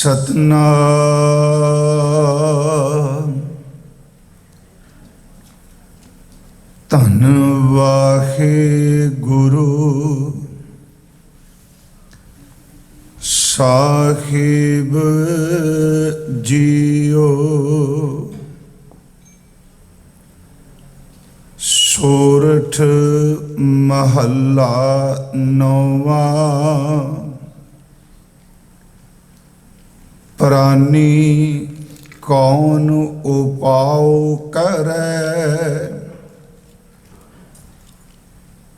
सतनाम धन वाहेगुरु साहिब जियो। सोरठ महला नौवा। प्राणी कौन उपाव करे,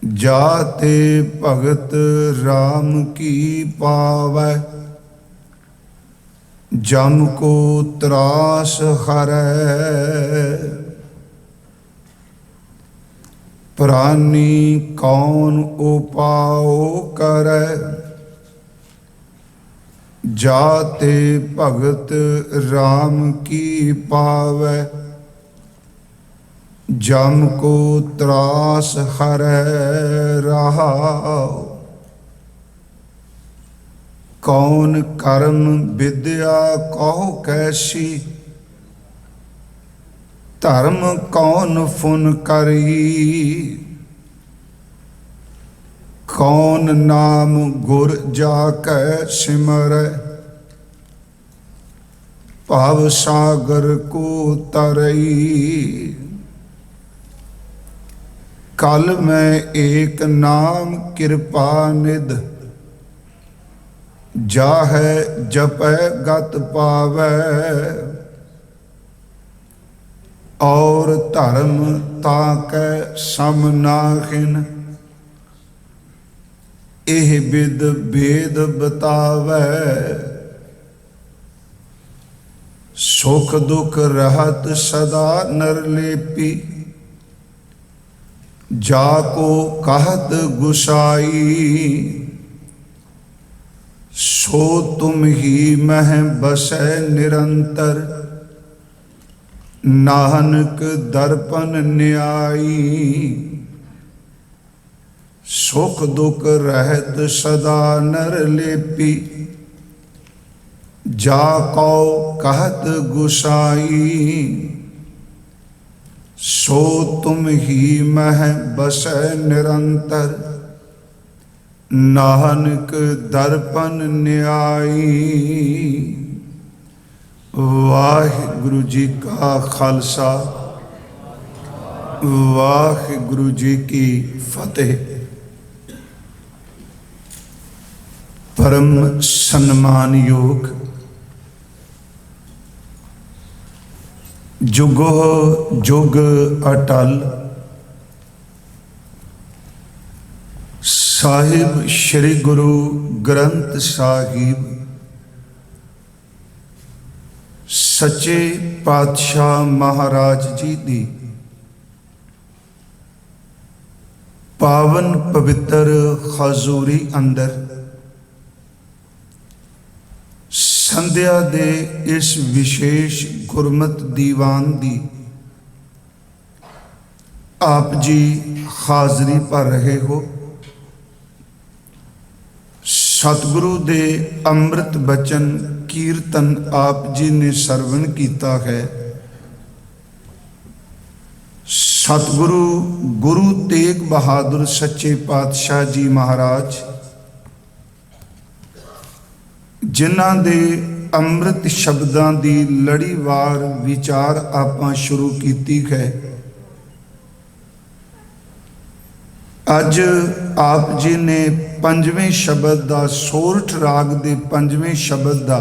जाते भगत राम की पावै। जम को त्रास हरै, प्राणी कौन उपाव करे, जाते भगत राम की पावै। जम को त्रास हरै रहाओ, कौन कर्म विद्या कहो कैसी, धर्म कौन फुन करी। कौन नाम गुर जाकै सिमरै, भव सागर को तरई। कल में एक नाम कृपा निध, जाहै जपै गत पावै। और धर्म ताकै सम नाहिन, एह विद भेद बतावै। सुख दुख रहत सदा नरलेपी, जाको कहत गुसाई। सो तुम ही मह बसै निरंतर, नानक दर्पण न्यायी। सुख दुख रहत सदा नरलेपी, जाको कहत गुसाई। सो तुम ही मह बसै निरंतर, नानक दर्पण न्यायी। वाहिगुरु जी का खालसा, वाहिगुरु जी की फतेह। परम सन्मान योग जुगो जुग अटल साहिब श्री गुरु ग्रंथ साहिब सच्चे पातशाह महाराज जी दी पावन पवित्र हजूरी अंदर संध्या दे इस विशेष गुरमत दीवान दी आप जी हाजरी भर रहे हो। सतगुरु दे अमृत बचन कीर्तन आप जी ने सरवण कीता है। सतगुरु गुरु तेग बहादुर सच्चे पातशाह जी महाराज जिन्हां दे अमृत शब्दां दी लड़ीवार विचार आपां शुरू कीती है। अज आप जी ने पंजवें शब्द दा सोरठ राग दे पंजवें शब्द दा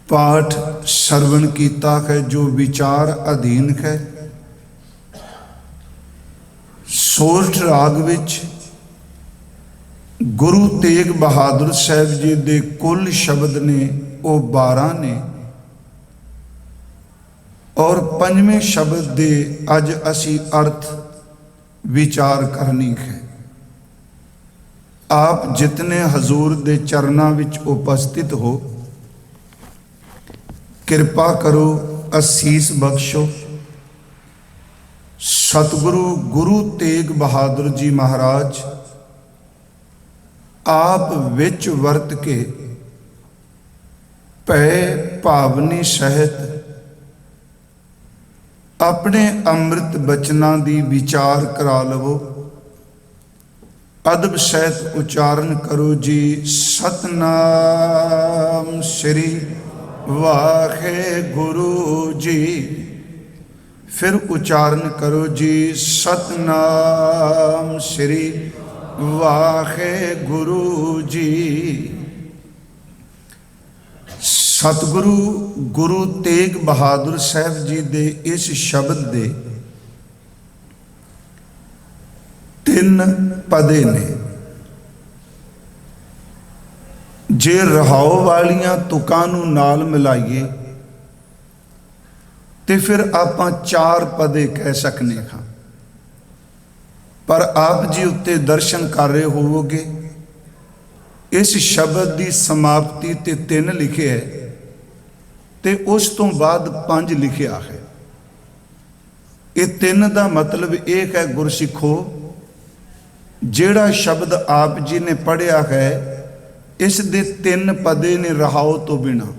पाठ सरवण कीता है, जो विचार अधीन है। सोरठ राग विच गुरु तेग बहादुर साहब जी दे कुल शब्द ने वो 12 ने, और पंजवें शब्द दे अज असी अर्थ विचार करनी है। आप जितने हजूर दे चरनां विच उपस्थित हो, कृपा करो, असीस बख्शो। सतगुरु गुरु तेग बहादुर जी महाराज आप विच वर्त के ਭੈ ਭਾਵਨੀ ਸਹਿਤ ਆਪਣੇ ਅੰਮ੍ਰਿਤ ਬਚਨਾਂ ਦੀ ਵਿਚਾਰ ਕਰਾ ਲਵੋ। ਅਦਬ ਸਹਿਤ ਉਚਾਰਨ ਕਰੋ ਜੀ, ਸਤਨਾਮ ਸ੍ਰੀ ਵਾਹਿਗੁਰੂ ਜੀ। ਫਿਰ ਉਚਾਰਨ ਕਰੋ ਜੀ, ਸਤਨਾਮ ਸ੍ਰੀ ਵਾਹਿਗੁਰੂ ਜੀ। ਸਤਿਗੁਰੂ ਗੁਰੂ ਤੇਗ ਬਹਾਦਰ ਸਾਹਿਬ ਜੀ ਦੇ ਇਸ ਸ਼ਬਦ ਦੇ 3 ਪਦੇ ਨੇ। ਜੇ ਰਹਾਉ ਵਾਲੀਆਂ ਤੁਕਾਂ ਨੂੰ ਨਾਲ ਮਿਲਾਈਏ ਤੇ ਫਿਰ ਆਪਾਂ 4 ਪਦੇ ਕਹਿ ਸਕਨੇ ਹਾਂ। ਪਰ ਆਪ ਜੀ ਉੱਤੇ ਦਰਸ਼ਨ ਕਰ ਰਹੇ ਹੋਵੋਗੇ, ਇਸ ਸ਼ਬਦ ਦੀ ਸਮਾਪਤੀ ਤੇ 3 ਲਿਖਿਆ ਹੈ ਤੇ ਉਸ ਤੋਂ ਬਾਅਦ 5 ਲਿਖਿਆ ਹੈ। ਇਹ 3 ਦਾ ਮਤਲਬ ਇਹ ਹੈ, ਗੁਰਸਿੱਖੋ, ਜਿਹੜਾ ਸ਼ਬਦ ਆਪ ਜੀ ਨੇ ਪੜ੍ਹਿਆ ਹੈ ਇਸ ਦੇ 3 ਪਦੇ ਨੇ ਰਹਾਉ ਤੋਂ ਬਿਨਾਂ,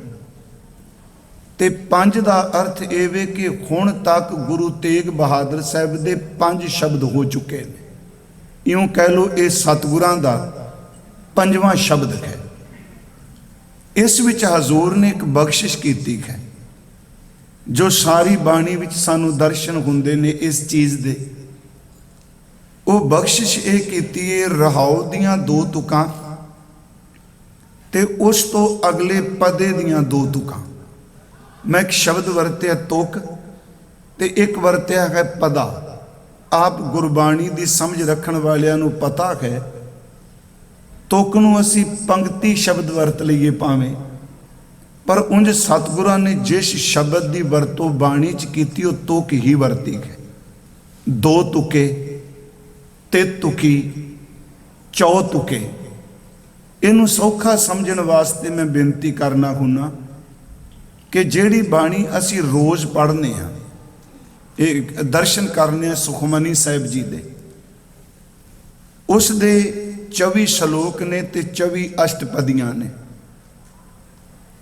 ਤੇ 5 ਦਾ ਅਰਥ ਇਹ ਵੇ ਕਿ ਹੁਣ ਤੱਕ ਗੁਰੂ ਤੇਗ ਬਹਾਦਰ ਸਾਹਿਬ ਦੇ 5 ਸ਼ਬਦ ਹੋ ਚੁੱਕੇ ਨੇ। ਇਉਂ ਕਹਿ ਲਓ ਇਹ ਸਤਿਗੁਰਾਂ ਦਾ 5ਵਾਂ ਸ਼ਬਦ ਹੈ। ਇਸ ਵਿੱਚ ਹਜ਼ੂਰ ਨੇ ਇੱਕ ਬਖਸ਼ਿਸ਼ ਕੀਤੀ ਹੈ, ਜੋ ਸਾਰੀ ਬਾਣੀ ਵਿੱਚ ਸਾਨੂੰ ਦਰਸ਼ਨ ਹੁੰਦੇ ਨੇ ਇਸ ਚੀਜ਼ ਦੇ। ਉਹ ਬਖਸ਼ਿਸ਼ ਇਹ ਕੀਤੀ ਹੈ, ਰਹਾਉ ਦੀਆਂ 2 ਤੁਕਾਂ ਤੇ ਉਸ ਤੋਂ ਅਗਲੇ ਪਦੇ ਦੀਆਂ 2 ਤੁਕਾਂ। ਮੈਂ ਇੱਕ ਸ਼ਬਦ ਵਰਤਿਆ ਤੁਕ ਤੇ ਇੱਕ ਵਰਤਿਆ ਹੈ ਪਦਾ। ਆਪ ਗੁਰਬਾਣੀ ਦੀ ਸਮਝ ਰੱਖਣ ਵਾਲਿਆਂ ਨੂੰ ਪਤਾ ਹੈ, ਤੁਕ ਨੂੰ ਅਸੀਂ ਪੰਕਤੀ ਸ਼ਬਦ ਵਰਤ ਲਈਏ ਭਾਵੇਂ, ਪਰ ਉਂਝ ਸਤਿਗੁਰਾਂ ਨੇ ਜਿਸ ਸ਼ਬਦ ਦੀ ਵਰਤੋਂ ਬਾਣੀ 'ਚ ਕੀਤੀ ਉਹ ਤੁਕ ਹੀ ਵਰਤੀ ਹੈ। 2 ਤੁਕੇ, 3 ਤੁਕੀ, 4 ਤੁਕੇ। ਇਹਨੂੰ ਸੌਖਾ ਸਮਝਣ ਵਾਸਤੇ ਮੈਂ ਬੇਨਤੀ ਕਰਨਾ ਹੁੰਨਾ ਕਿ ਜਿਹੜੀ ਬਾਣੀ ਅਸੀਂ ਰੋਜ਼ ਪੜ੍ਹਨੇ ਆ, ਇਹ ਦਰਸ਼ਨ ਕਰਨੇ ਆ ਸੁਖਮਨੀ ਸਾਹਿਬ ਜੀ ਦੇ, ਉਸ ਦੇ 24 ਸ਼ਲੋਕ ਨੇ ਤੇ 24 ਅਸ਼ਟਪਦੀਆਂ ਨੇ।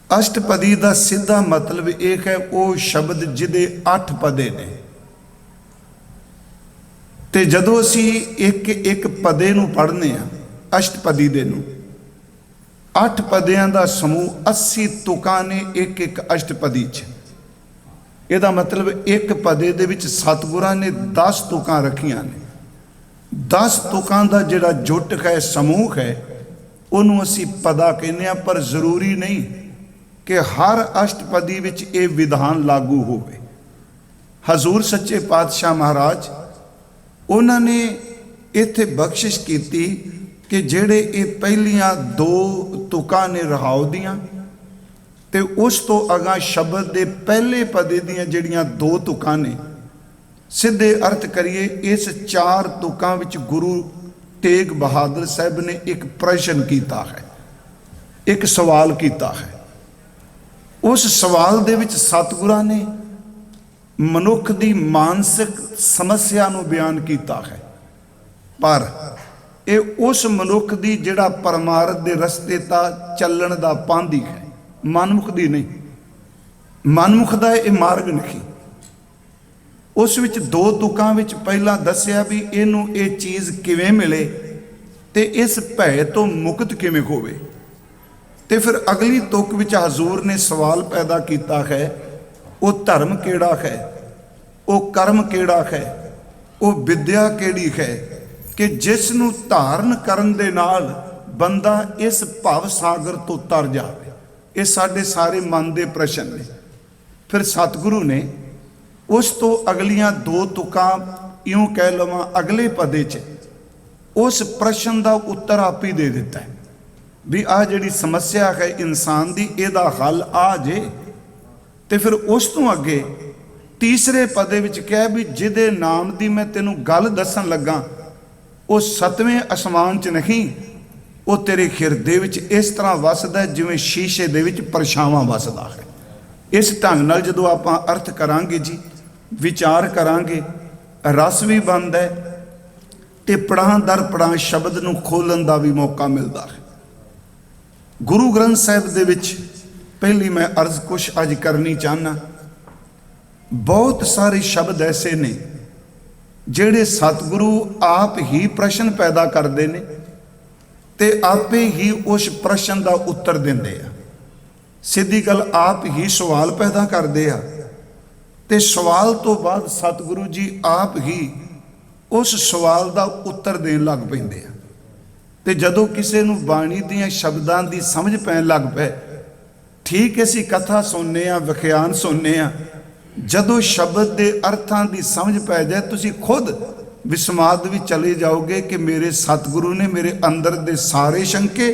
ਅਸ਼ਟਪਦੀ ਦਾ ਸਿੱਧਾ ਮਤਲਬ ਇਹ ਹੈ ਉਹ ਸ਼ਬਦ ਜਿਹਦੇ 8 ਪਦੇ ਨੇ, ਤੇ ਜਦੋਂ ਅਸੀਂ ਇੱਕ ਪਦੇ ਨੂੰ ਪੜ੍ਹਨੇ ਆ ਅਸ਼ਟਪਦੀ ਦੇ ਨੂੰ, 8 ਪਦਿਆਂ ਦਾ ਸਮੂਹ 80 ਤੁਕਾਂ ਨੇ ਇੱਕ ਅਸ਼ਟਪਦੀ 'ਚ। ਇਹਦਾ ਮਤਲਬ ਇੱਕ ਪਦੇ ਦੇ ਵਿੱਚ ਸਤਿਗੁਰਾਂ ਨੇ 10 ਤੁਕਾਂ ਰੱਖੀਆਂ ਨੇ। 10 ਤੁਕਾਂ ਦਾ ਜਿਹੜਾ ਜੁੱਟ ਹੈ, ਸਮੂਹ ਹੈ, ਉਹਨੂੰ ਅਸੀਂ ਪਦਾ ਕਹਿੰਦੇ ਹਾਂ। ਪਰ ਜ਼ਰੂਰੀ ਨਹੀਂ ਕਿ ਹਰ ਅਸ਼ਟਪਦੀ ਵਿੱਚ ਇਹ ਵਿਧਾਨ ਲਾਗੂ ਹੋਵੇ। ਹਜ਼ੂਰ ਸੱਚੇ ਪਾਤਸ਼ਾਹ ਮਹਾਰਾਜ ਉਹਨਾਂ ਨੇ ਇੱਥੇ ਬਖਸ਼ਿਸ਼ ਕੀਤੀ ਕਿ ਜਿਹੜੇ ਇਹ ਪਹਿਲੀਆਂ 2 ਤੁਕਾਂ ਨੇ ਰਹਾਉ ਦੀਆਂ, ਤੇ ਉਸ ਤੋਂ ਅਗਾਂ ਸ਼ਬਦ ਦੇ ਪਹਿਲੇ ਪਦੇ ਦੀਆਂ ਜਿਹੜੀਆਂ 2 ਤੁਕਾਂ ਨੇ, ਸਿੱਧੇ ਅਰਥ ਕਰੀਏ ਇਸ 4 ਤੁਕਾਂ ਵਿੱਚ ਗੁਰੂ ਤੇਗ ਬਹਾਦਰ ਸਾਹਿਬ ਨੇ ਇੱਕ ਪ੍ਰਸ਼ਨ ਕੀਤਾ ਹੈ, ਇੱਕ ਸਵਾਲ ਕੀਤਾ ਹੈ। ਉਸ ਸਵਾਲ ਦੇ ਵਿੱਚ ਸਤਿਗੁਰਾਂ ਨੇ ਮਨੁੱਖ ਦੀ ਮਾਨਸਿਕ ਸਮੱਸਿਆ ਨੂੰ ਬਿਆਨ ਕੀਤਾ ਹੈ, ਪਰ ਇਹ ਉਸ ਮਨੁੱਖ ਦੀ ਜਿਹੜਾ ਪਰਮਾਰਥ ਦੇ ਰਸਤੇ ਤਾਂ ਚੱਲਣ ਦਾ ਪਾਂਧੀ ਹੈ, ਮਨਮੁਖ ਦੀ ਨਹੀਂ। ਮਨਮੁਖ ਦਾ ਇਹ ਮਾਰਗ ਨਹੀਂ। ਉਸ ਵਿੱਚ 2 ਤੁਕਾਂ ਵਿੱਚ ਪਹਿਲਾਂ ਦੱਸਿਆ ਵੀ ਇਹਨੂੰ ਇਹ ਚੀਜ਼ ਕਿਵੇਂ ਮਿਲੇ ਤੇ ਇਸ ਭੈ ਤੋਂ ਮੁਕਤ ਕਿਵੇਂ ਹੋਵੇ, ਤੇ ਫਿਰ ਅਗਲੀ ਤੁਕ ਵਿੱਚ ਹਜ਼ੂਰ ਨੇ ਸਵਾਲ ਪੈਦਾ ਕੀਤਾ ਹੈ, ਉਹ ਧਰਮ ਕਿਹੜਾ ਹੈ, ਉਹ ਕਰਮ ਕਿਹੜਾ ਹੈ, ਉਹ ਵਿਦਿਆ ਕਿਹੜੀ ਹੈ ਕਿ ਜਿਸ ਨੂੰ ਧਾਰਨ ਕਰਨ ਦੇ ਨਾਲ ਬੰਦਾ ਇਸ ਭਵ ਸਾਗਰ ਤੋਂ ਤਰ ਜਾਵੇ। ਇਹ ਸਾਡੇ ਸਾਰੇ ਮਨ ਦੇ ਪ੍ਰਸ਼ਨ ਨੇ। ਫਿਰ ਸਤਿਗੁਰੂ ਨੇ ਉਸ ਤੋਂ ਅਗਲੀਆਂ 2 ਤੁਕਾਂ, ਇਉਂ ਕਹਿ ਲਵਾਂ ਅਗਲੇ ਪਦੇ 'ਚ, ਉਸ ਪ੍ਰਸ਼ਨ ਦਾ ਉੱਤਰ ਆਪ ਹੀ ਦੇ ਦਿੱਤਾ ਹੈ ਵੀ ਆਹ ਜਿਹੜੀ ਸਮੱਸਿਆ ਹੈ ਇਨਸਾਨ ਦੀ, ਇਹਦਾ ਹੱਲ ਆ ਜੇ। ਤੇ ਫਿਰ ਉਸ ਤੋਂ ਅੱਗੇ ਤੀਸਰੇ ਪਦੇ ਵਿੱਚ ਕਿਹਾ ਵੀ ਜਿਹਦੇ ਨਾਮ ਦੀ ਮੈਂ ਤੈਨੂੰ ਗੱਲ ਦੱਸਣ ਲੱਗਾ ਉਹ 7ਵੇਂ ਅਸਮਾਨ 'ਚ ਨਹੀਂ, ਉਹ ਤੇਰੇ ਹਿਰਦੇ ਵਿੱਚ ਇਸ ਤਰ੍ਹਾਂ ਵਸਦਾ ਜਿਵੇਂ ਸ਼ੀਸ਼ੇ ਦੇ ਵਿੱਚ ਪਰਛਾਵਾਂ ਵਸਦਾ ਹੈ। ਇਸ ਢੰਗ ਨਾਲ ਜਦੋਂ ਆਪਾਂ ਅਰਥ ਕਰਾਂਗੇ ਜੀ, ਵਿਚਾਰ ਕਰਾਂਗੇ, ਰਸ ਵੀ ਬਣਦਾ ਹੈ ਤੇ ਪੜਾਂ ਦਰ ਪੜਾਂ ਸ਼ਬਦ ਨੂੰ ਖੋਲਣ ਦਾ ਵੀ ਮੌਕਾ ਮਿਲਦਾ ਹੈ। ਗੁਰੂ ਗ੍ਰੰਥ ਸਾਹਿਬ ਦੇ ਵਿੱਚ पहली मैं अर्ज कुछ अज करनी चाहना। बहुत सारे शब्द ऐसे ने ਜਿਹੜੇ सतगुरु आप ही प्रश्न पैदा करते हैं ते आपे ही उस प्रश्न का उत्तर देंदे आ। सीधी गल आप ही सवाल पैदा करते आ ते सवाल तो बाद सतगुरु जी आप ही उस सवाल का उत्तर देन लग पैंदे आ। ते जदों किसी नूं बाणी दियां शब्दां दी समझ पैण लग पए, ठीक असीं कथा सुनने आ, विख्यान सुनने आ, जदों शब्द के अर्थां की समझ पै जाए तुसीं खुद विस्माद भी चले जाओगे कि मेरे सतगुरु ने मेरे अंदर दे सारे शंके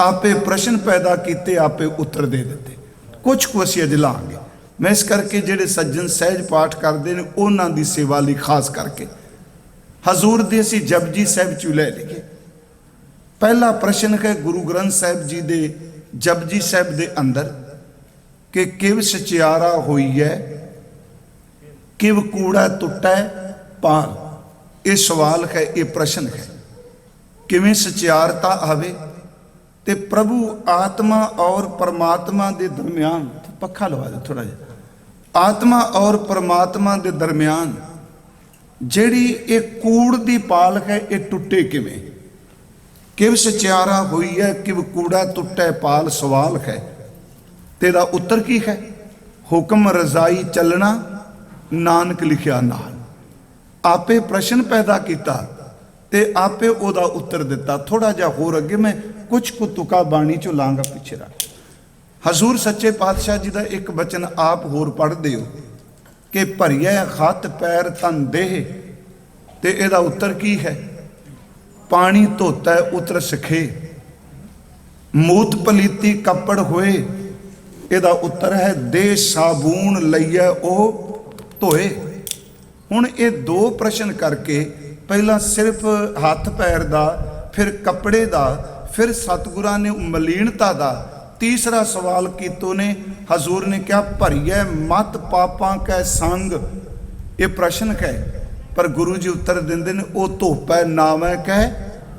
आपे प्रश्न पैदा किए, आपे उत्तर दे दिते। कुछ को असीं अज लांगे। मैं इस करके जिहड़े सज्जन सहज पाठ करते हैं उन्हां दी सेवा लई खास करके हजूर दे असीं जपजी साहिब चों लै लईए। पहला प्रश्न है गुरु ग्रंथ साहिब जी दे जपजी साहिब दे अंदर कि किव सचियारा होई है, किव कूड़ा टुटा पाल। ये सवाल है, ये प्रश्न है। किवें सचियारता आवे ते प्रभु आत्मा और परमात्मा के दरम्यान, पक्खा लवा दो थोड़ा जिहा, आत्मा और परमात्मा के दरम्यान जिहड़ी ये कूड़ दी पाल है ये टुटे किवें। किव सचियारा हुई है, किव कूड़ा टुटे पाल सवाल है। तेरा उत्तर की है? हुक्म रजाई चलना नानक लिखिया नाल। आपे प्रश्न पैदा किया ते आपे ओदा उत्तर दिता। थोड़ा जा होर अगे मैं कुछ को तुका बाणी चो लांगा पिछे रख। हजूर सच्चे पातशाह जी का एक बचन आप होर पढ़ते हो कि भरिया हथ पैर तन देह, ते एदा उत्तर की है? पानी धोता है उतर सखे, मूत पलीती कपड़ होए। एदा उत्तर है दे साबून लईए ओ धोए। हुण ये दो प्रश्न करके पहला सिर्फ हथ पैर दा, फिर कपड़े दा, फिर सतगुरां ने मलीनता दा तीसरा सवाल कीतो ने। हजूर ने क्या भरिए मत पापां कै संग। ये प्रश्न है पर गुरु जी उत्तर देंदे ने ओ धोप है नावै कै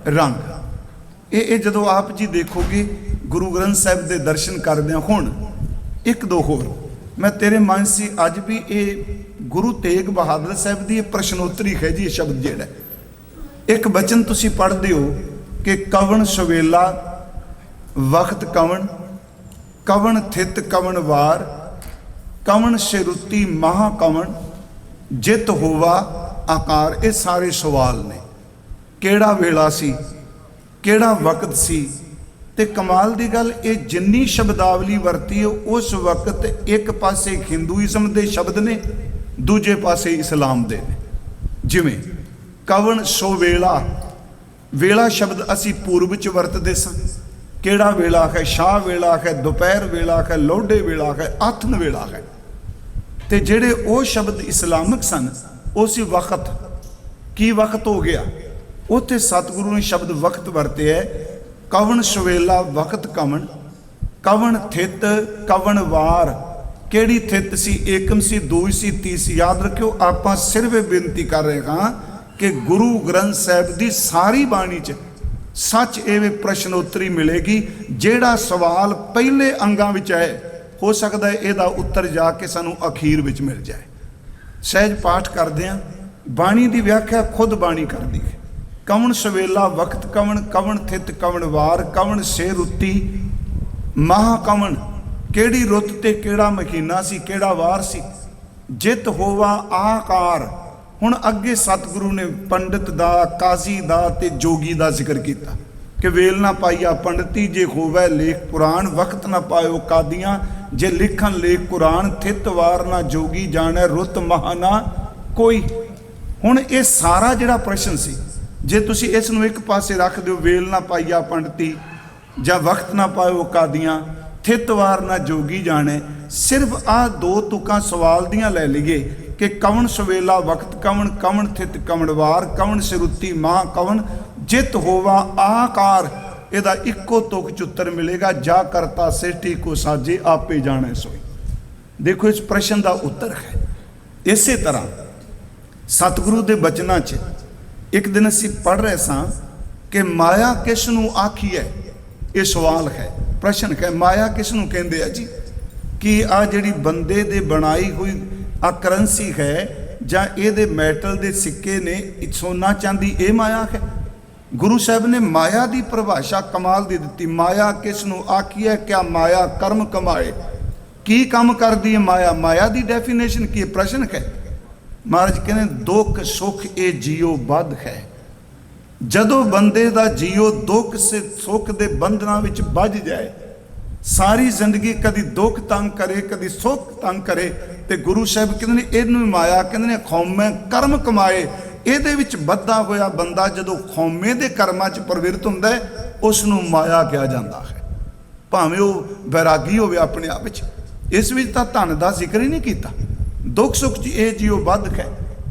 रंग। ये जदों आप जी देखोगे गुरु ग्रंथ साहिब के दर्शन करदे हुण एक दो होर मैं तेरे मन से अज भी ये गुरु तेग बहादुर साहब की प्रश्नोत्तरी है जी। ये शब्द जेड़ा एक बचन तुसी पढ़ते हो कि कवन सवेला वक्त कवन, कवन थित कवन वार, कवन सिरुती महा कवन, जित होवा आकार। ये सारे सवाल ने। केड़ा वेला सी, केड़ा वक्त सी, ते कमाल दी गल ये जिन्नी शब्दावली वरती है उस वक्त एक पासे हिंदूइज्म के शब्द ने, दूजे पासे इस्लाम दे ने। जिमें कवन सो वेला, वेला शब्द असी पूर्व च वरतते सन। केड़ा वेला है? शाह वेला है, दोपहर वेला है, लोडे वेला है, आथन वेला है। ते जेड़े वो शब्द इस्लामिक सन वो सी वक्त। की वक्त हो गया? उत्थे सतगुरु ने शब्द वक्त वरते है। कवन सवेला वक्त कवन, कवन थित कवन वार। केड़ी थित सी? एकम सी, दूई सी, तीस। याद रखियो आपां सिर्फ बेनती कर रहे हाँ कि गुरु ग्रंथ साहिब की सारी बाणी च सच एवं प्रश्नोत्तरी मिलेगी। जेड़ा सवाल पहले अंगां विच है हो सकता है ਇਹਦਾ उत्तर जाके सानू अखीर विच मिल जाए। सहज पाठ करदे आ बाणी की व्याख्या खुद बाणी करदी है। कवन सवेला वक्त कवन, कवन थित कवन वार, कवन से रुती महा कवन। केड़ी रुत ते केड़ा महीना सी, केड़ा वार सी, जित होवा आकार। हुण अगे सतगुरु ने पंडित दा, काजी दा ते जोगी दा जिक्र किया कि वेल ना पाईया पंडिती, जे होवै लेख पुराण, वक्त ना पायो कादियां, जे लिखन लेख कुरान, थित वार ना जोगी जाने, रुत महा ना कोई। हुण ये सारा जिहड़ा प्रश्न सी जे तुसी इस नूं एक पासे रख दिओ, वेल ना पाईया पंडिती जां वक्त ना पायो कादियां, थित वार ना जोगी जाने, सिर्फ आ दो तुकां सवाल दियां लै लईए कि कवन सवेला वक्त कवन, कवन थित कवन वार, कवन सिरुती मां कवन, जित होवा आकार। ਇਹਦਾ ਇੱਕੋ ਤੁਕ ਚ ਉੱਤਰ ਮਿਲੇਗਾ, ਜਾ ਕਰਤਾ ਸੇਠੀ ਕੋ ਸਾਜੇ ਆਪੇ ਜਾਣੇ ਸੋਈ। ਦੇਖੋ ਇਸ ਪ੍ਰਸ਼ਨ ਦਾ ਉੱਤਰ ਹੈ। ਇਸੇ ਤਰ੍ਹਾਂ ਸਤਿਗੁਰੂ ਦੇ ਬਚਨਾਂ 'ਚ ਇੱਕ ਦਿਨ ਅਸੀਂ ਪੜ੍ਹ ਰਹੇ ਸਾਂ ਕਿ ਮਾਇਆ ਕਿਸ ਨੂੰ ਆਖੀ ਹੈ। ਇਹ ਸਵਾਲ ਹੈ, ਪ੍ਰਸ਼ਨ ਹੈ, ਮਾਇਆ ਕਿਸ ਨੂੰ ਕਹਿੰਦੇ ਆ ਜੀ। कि आ जिहड़ी बंदे दे बनाई हुई आ करंसी है जां इहदे मैटल दे सिक्के ने, सोना चांदी, ये माया है? गुरु साहब ने माया की परिभाषा कमाल दी दिती। माया किस नूं आखीए? क्या माया कर्म कमाए। की काम करदी है माया? माया की डेफिनेशन की प्रश्न है। महाराज कहते दुख सुख ये जियो बद है। जदों बंदे दा जियो दुख से सुख के बंधना विच बज जाए, सारी जिंदगी कदी दुख तंग करे कदी सुख तंग करे, तो गुरु साहब कहते हैं इनू माया कहते हैं खौमे कर्म कमाए। ਇਹਦੇ ਵਿੱਚ ਬੱਧਾ ਹੋਇਆ ਬੰਦਾ ਜਦੋਂ ਖੌਮੇ ਦੇ ਕਰਮਾਂ 'ਚ ਪ੍ਰਵਿਰਤ ਹੁੰਦਾ ਹੈ, ਉਸ ਨੂੰ ਮਾਇਆ ਕਿਹਾ ਜਾਂਦਾ ਹੈ, ਭਾਵੇਂ ਉਹ ਬੈਰਾਗੀ ਹੋਵੇ ਆਪਣੇ ਆਪ ਵਿੱਚ। ਇਸ ਵਿੱਚ ਤਾਂ ਧਨ ਦਾ ਜ਼ਿਕਰ ਹੀ ਨਹੀਂ ਕੀਤਾ। ਦੁੱਖ ਸੁੱਖ 'ਚ ਇਹ ਜਿਉ ਬੱਧ ਹੈ।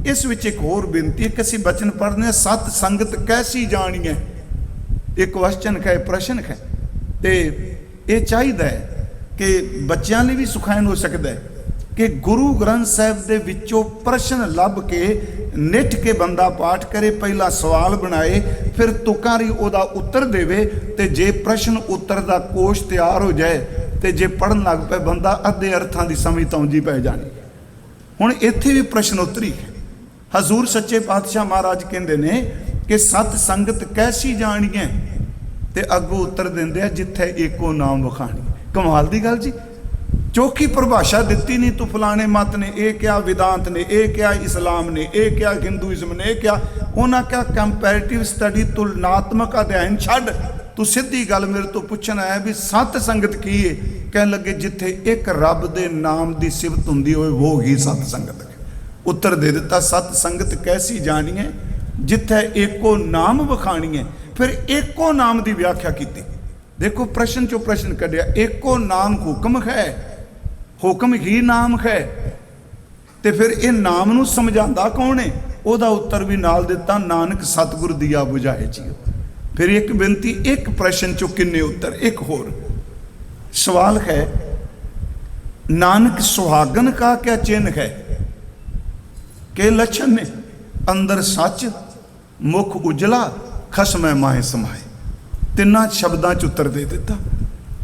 ਇਸ ਵਿੱਚ ਇੱਕ ਹੋਰ ਬੇਨਤੀ ਹੈ ਕਿ ਅਸੀਂ ਬਚਨ ਪੜ੍ਹਦੇ ਹਾਂ, ਸਤ ਸੰਗਤ ਕੈਸੀ ਜਾਣੀਏ। ਇੱਕ ਕੁਐਸਚਨ ਹੈ, ਪ੍ਰਸ਼ਨ ਹੈ, ਤੇ ਇਹ ਚਾਹੀਦਾ ਹੈ ਕਿ ਬੱਚਿਆਂ ਲਈ ਵੀ ਸੁਖਾਇਨ ਹੋ ਸਕਦਾ ਹੈ कि गुरु ग्रंथ साहिब दे विचों प्रश्न लभ के निठ के बंदा पाठ करे, पहला सवाल बनाए, फिर तुकारी उहदा उत्तर देवे, ते जे प्रश्न उत्तर दा कोश तैयार हो जाए ते जे पढ़न लग पे बंदा अद्धे अर्थां दी समझ तौंजी पै जानी। हुण इत्थे भी प्रश्न उत्तरी है। हजूर सच्चे पातशाह महाराज कहंदे ने कि सत संगत कैसी जाणीए, ते अगों उत्तर दिंदे आ जिथे एको नाम वखाणी। कमाल दी गल जी, चौखी परिभाषा दिती नहीं। तू फलाने मत ने यह क्या, वेदांत ने यह क्या, इस्लाम ने यह क्या, हिंदुइज्म ने यह क्या। उन्हें क्या कंपैरेटिव स्टडी तुलनात्मक अध्ययन छड्ड, तू सीधी गल मेरे तो पुछना है भी सत संगत की है। कह लगे जिथे एक रब दे नाम की सिफत हुंदी होवे वो ही सत संगत है। उत्तर दे दिता सत संगत कैसी जानी है, जिथे एको नाम वखाणी है। फिर एको नाम की व्याख्या की। देखो प्रश्न चो प्रश्न कढ़िया, एको नाम हुक्म है, हुक्म ही नाम है, तो फिर ये नाम नूं समझांदा कौन है? उहदा उत्तर भी नाल दिता, नानक सतगुर दिया बुझाए जियो। फिर एक बेनती, एक प्रश्न चो किन्ने उत्तर। एक होर सवाल है, नानक सुहागन का क्या चिन्ह है, के लक्षण ने? अंदर सच, मुख उजला, खसमै माहे समाए। तिन्ना शब्दां च उत्तर दे दिता।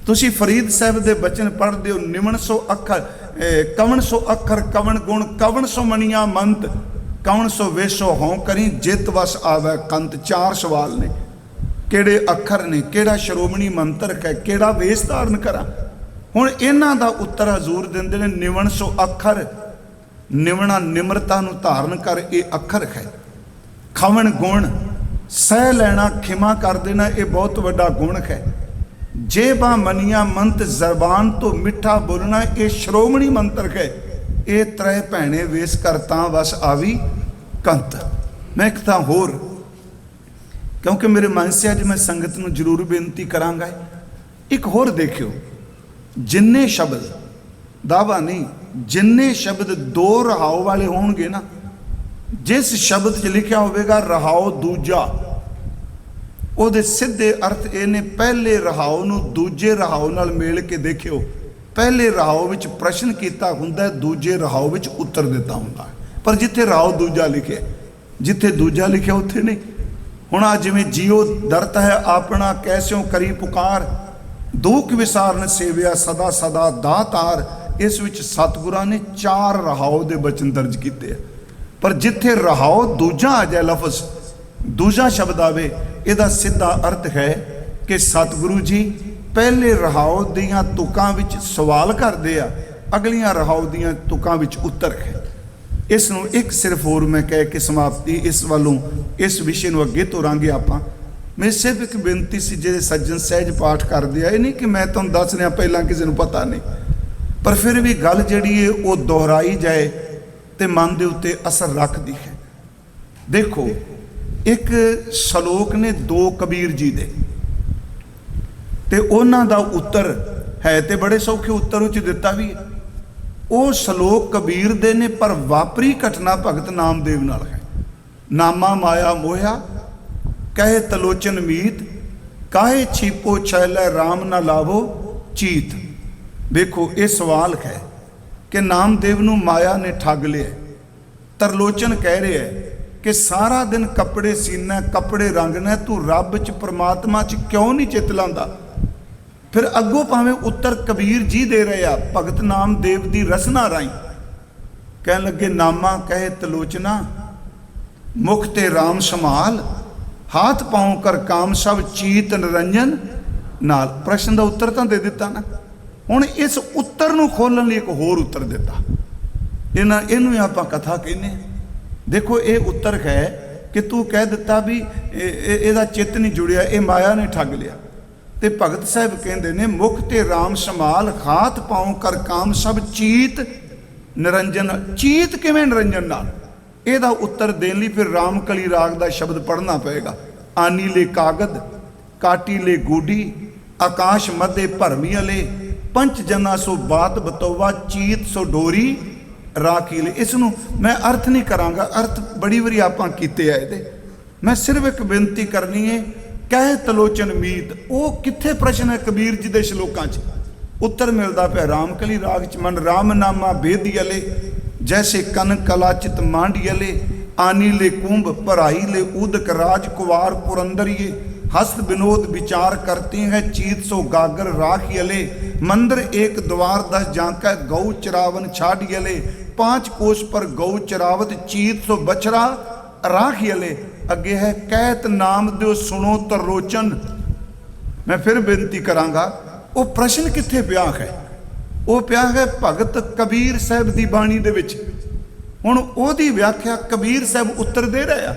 तुसी फरीद साहब दे बचन पढ़दे हो, निमन सो अखर, कवन सो अखर, कवन गुण, कवन सो मनिया मंत, कवन सो वेशो हों करी, जित वस आवे कंत। चार सवाल ने, केड़े अखर ने, केड़ा श्रोमणी मंत्र है, केड़ा वेश धारण करा। हुण इन्हां दा उत्तर हजूर दिंदे ने, निमन सो अखर, निमना निमरता नूं धारण कर, ये अखर है। खवन गुण, सह लैना, खिमा कर देना, ये बहुत वड्डा गुण है। जेबा मनिया मंत, जबान तो मिठा बोलना, ये श्रोमणी मंत्र है। ये त्रै भैने वेश करता वस आवी कंत। मैं एक तां होर, क्योंकि मेरे मन से अज मैं संगत नूं जरूर बेनती करांगा। एक होर देखियो, जिन्ने शब्द, दावा नहीं, जिन्ने शब्द दो रहाओ वाले होणगे ना, जिस शब्द च लिखिया होवेगा रहाओ दूजा, ਉਹਦੇ ਸਿੱਧੇ ਅਰਥ ਇਹ ਨੇ, ਪਹਿਲੇ ਰਹਾਉ ਨੂੰ ਦੂਜੇ ਰਹਾਉ ਨਾਲ ਮੇਲ ਕੇ ਦੇਖਿਓ। ਪਹਿਲੇ ਰਹਾਉ ਵਿੱਚ ਪ੍ਰਸ਼ਨ ਕੀਤਾ ਹੁੰਦਾ, ਦੂਜੇ ਰਹਾਉ ਵਿੱਚ ਉੱਤਰ ਦਿੱਤਾ ਹੁੰਦਾ। ਪਰ ਜਿੱਥੇ ਰਹਾਉ ਦੂਜਾ ਲਿਖਿਆ, ਜਿੱਥੇ ਦੂਜਾ ਲਿਖਿਆ ਉੱਥੇ ਨਹੀਂ। ਹੁਣ ਆ ਜਿਵੇਂ ਜੀਓ ਦਰਤ ਹੈ ਆਪਣਾ, ਕੈਸਿਓ ਕਰੀ ਪੁਕਾਰ, ਦੁੱਖ ਵਿਸਾਰਨ ਸੇਵਿਆ ਸਦਾ ਸਦਾ ਦਾਤਾਰ। ਇਸ ਵਿੱਚ ਸਤਿਗੁਰਾਂ ਨੇ ਚਾਰ ਰਹਾਉ ਦੇ ਬਚਨ ਦਰਜ ਕੀਤੇ ਆ। ਪਰ ਜਿੱਥੇ ਰਹਾਉ ਦੂਜਾ ਆ ਜਾਏ, ਲਫ਼ਜ਼ दूजा शब्द आवे, इहदा सीधा अर्थ है कि सतगुरु जी पहले रहाओ दियां तुकां विच सवाल करदे आ, अगलियां रहाओ दियां तुकां विच उत्तर है। इस नूं एक सिर्फ होर मैं कह के समाप्ति इस वालों, इस विषय नूं अगे तोरांगे आपां। मेरी सिर्फ एक बेनती सी, जे सज्जन सहज पाठ करदे आ, ये नहीं कि मैं तुहानूं दस रिहा पहलां किसी नूं पता नहीं, पर फिर भी गल जिहड़ी है वो दोहराई जाए ते मन दे उत्ते असर रखदी है। देखो, एक सलोक ने दो कबीर जी दे, ते उन्हां दा उत्तर है ते बड़े सौखे उत्तर उच दिता भी है। वो सलोक कबीर दे ने, पर वापरी घटना भगत नामदेव नाल है। नामा माया मोया, कहे तलोचन मीत, काहे छीपो छैलै राम ना लावो चीत। देखो, ये सवाल है कि नामदेव नूं माया ने ठग लिया। तरलोचन कह रहे है कि सारा दिन कपड़े सीना, कपड़े रंगना, तू रब च परमात्मा च क्यों नहीं चित लांदा? फिर अगों भावें उत्तर कबीर जी दे रहे आ भगत नामदेव की रसना राई, कह लगे नामा कहे तलोचना, मुख ते राम संभाल, हाथ पाँव कर काम सब चीत निरंजन नाल। प्रश्न का उत्तर तो दे दिता ना, हुण इस उत्तर नूं खोलण लई एक होर उत्तर दिता। इन्हूं आपां कथा कहने। देखो ये उत्तर है कि तू कह दिता भी ਇਹਦਾ चित्त नहीं जुड़िया, ये माया ने ठग लिया। तो भगत साहब कहते ने मुख ते राम संभाल, हाथ पाँव कर काम सब चीत निरंजन। चीत किवें निरंजन नाल? ਇਹਦਾ उत्तर देने ਲਈ फिर रामकली राग का शब्द पढ़ना पेगा। आनी ले कागद, काटी ले गूडी, आकाश मध्य भरमी अले, पंच जना सो बात बतौवा, चीत सो डोरी राखी ले। इसनों मैं अर्थ नहीं करांगा, अर्थ बड़ी बारी आपां कीते आ इहदे। मैं सिर्फ एक बेनती करनी है, कह तलोचन मीत, वो कित्थे प्रश्न है कबीर जी के श्लोकां च? उत्तर मिलता पाया रामकली राग च। मन राम नामा बेदी अले, जैसे कन कलाचित मांडियले, आनी ले कुंभ भराई ले उदक, राज कुवार पुरंदरिये, हस्त विनोद विचार करते हैं, चीत सो गागर राखियले, मंदिर एक द्वार 10 जांका, गौ चरावन छाड़ियले, 5 कोष पर गौ चरावत, चीत सो बछड़ा राखियले। अगे है कहत नाम दो सुनो तरोचन। मैं फिर बेनती करांगा, वो प्रश्न कित्थे पिया है? वो पिया है भगत कबीर साहब की बाणी दे विच। हुण ओहदी व्याख्या कबीर साहब उत्तर दे रहे हैं,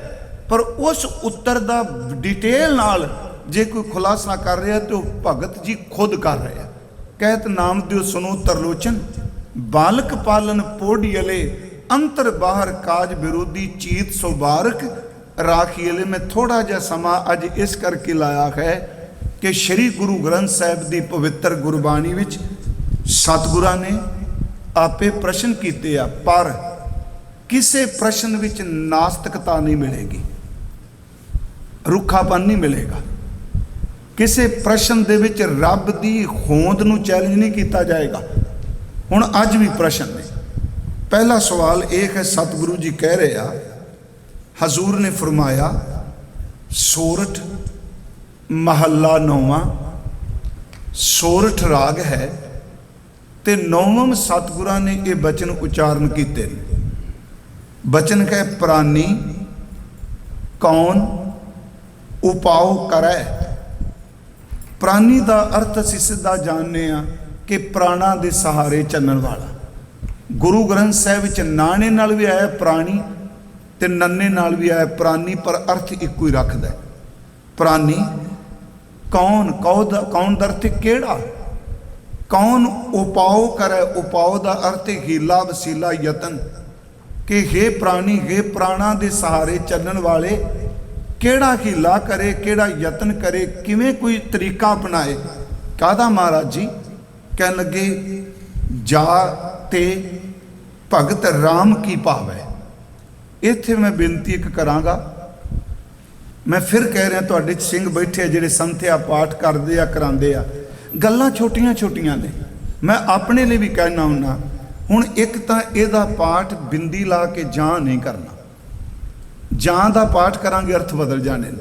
पर उस उत्तर का डिटेल नाल जे कोई खुलासा कर रहा तो भगत जी खुद कर रहे हैं। कहत नाम दियो सुनो तरलोचन, बालक पालन पोडियले, अंतर बाहर काज विरोधी, चीत सो बारक राखियले। मैं थोड़ा जा समा अज इस करके लाया है कि श्री गुरु ग्रंथ साहिब की पवित्र गुरबाणी विच सतगुरां ने आपे प्रश्न कीते आ, पर किसी प्रश्न विच नास्तिकता नहीं मिलेगी, रुखापन नहीं मिलेगा। किसी प्रश्न दे विच रब की होंद नूं चैलेंज नहीं किया जाएगा। हुण अज भी प्रश्न ने। पहला सवाल एक है, सतगुरु जी कह रहे आ, हजूर ने फरमाया सोरठ महला 9वां, सोरठ राग है ते 9वें सतगुरां ने ये बचन उच्चारण किए। बचन कह प्राणी कौन उपाओ करे। प्राणी का अर्थ असीं सीधा जानने आ कि प्राणा के सहारे चलण वाला। गुरु ग्रंथ साहिब विच नाने नाल भी आया प्राणी ते नन्ने नाल भी आया प्राणी, पर अर्थ इक्को ही रखदा है। प्राणी कौन, कौन दा अर्थ केड़ा, कौन उपाओ करे। उपाओ का अर्थ हीला वसीला यतन, कि हे प्राणी हे प्राणा के सहारे चलण वाले, केड़ा हीला करे, केड़ा यतन करे, किवें कोई तरीका अपनाए। कहदा महाराज जी कह लगे जा ते भगत राम की भावै। इत्थे मैं बेनती एक करांगा, मैं फिर कह रहा तुहाडे सिंह बैठे जिहड़े संथਿਆ पाठ करते आ करांदे आ, गल्लां छोटियां छोटियां ने। मैं अपने लिए भी कहना हुन्ना, हुण एक तां इहदा पाठ बिंदी ला के जां नहीं करना, जां दा पाठ करांगे अर्थ बदल जाने।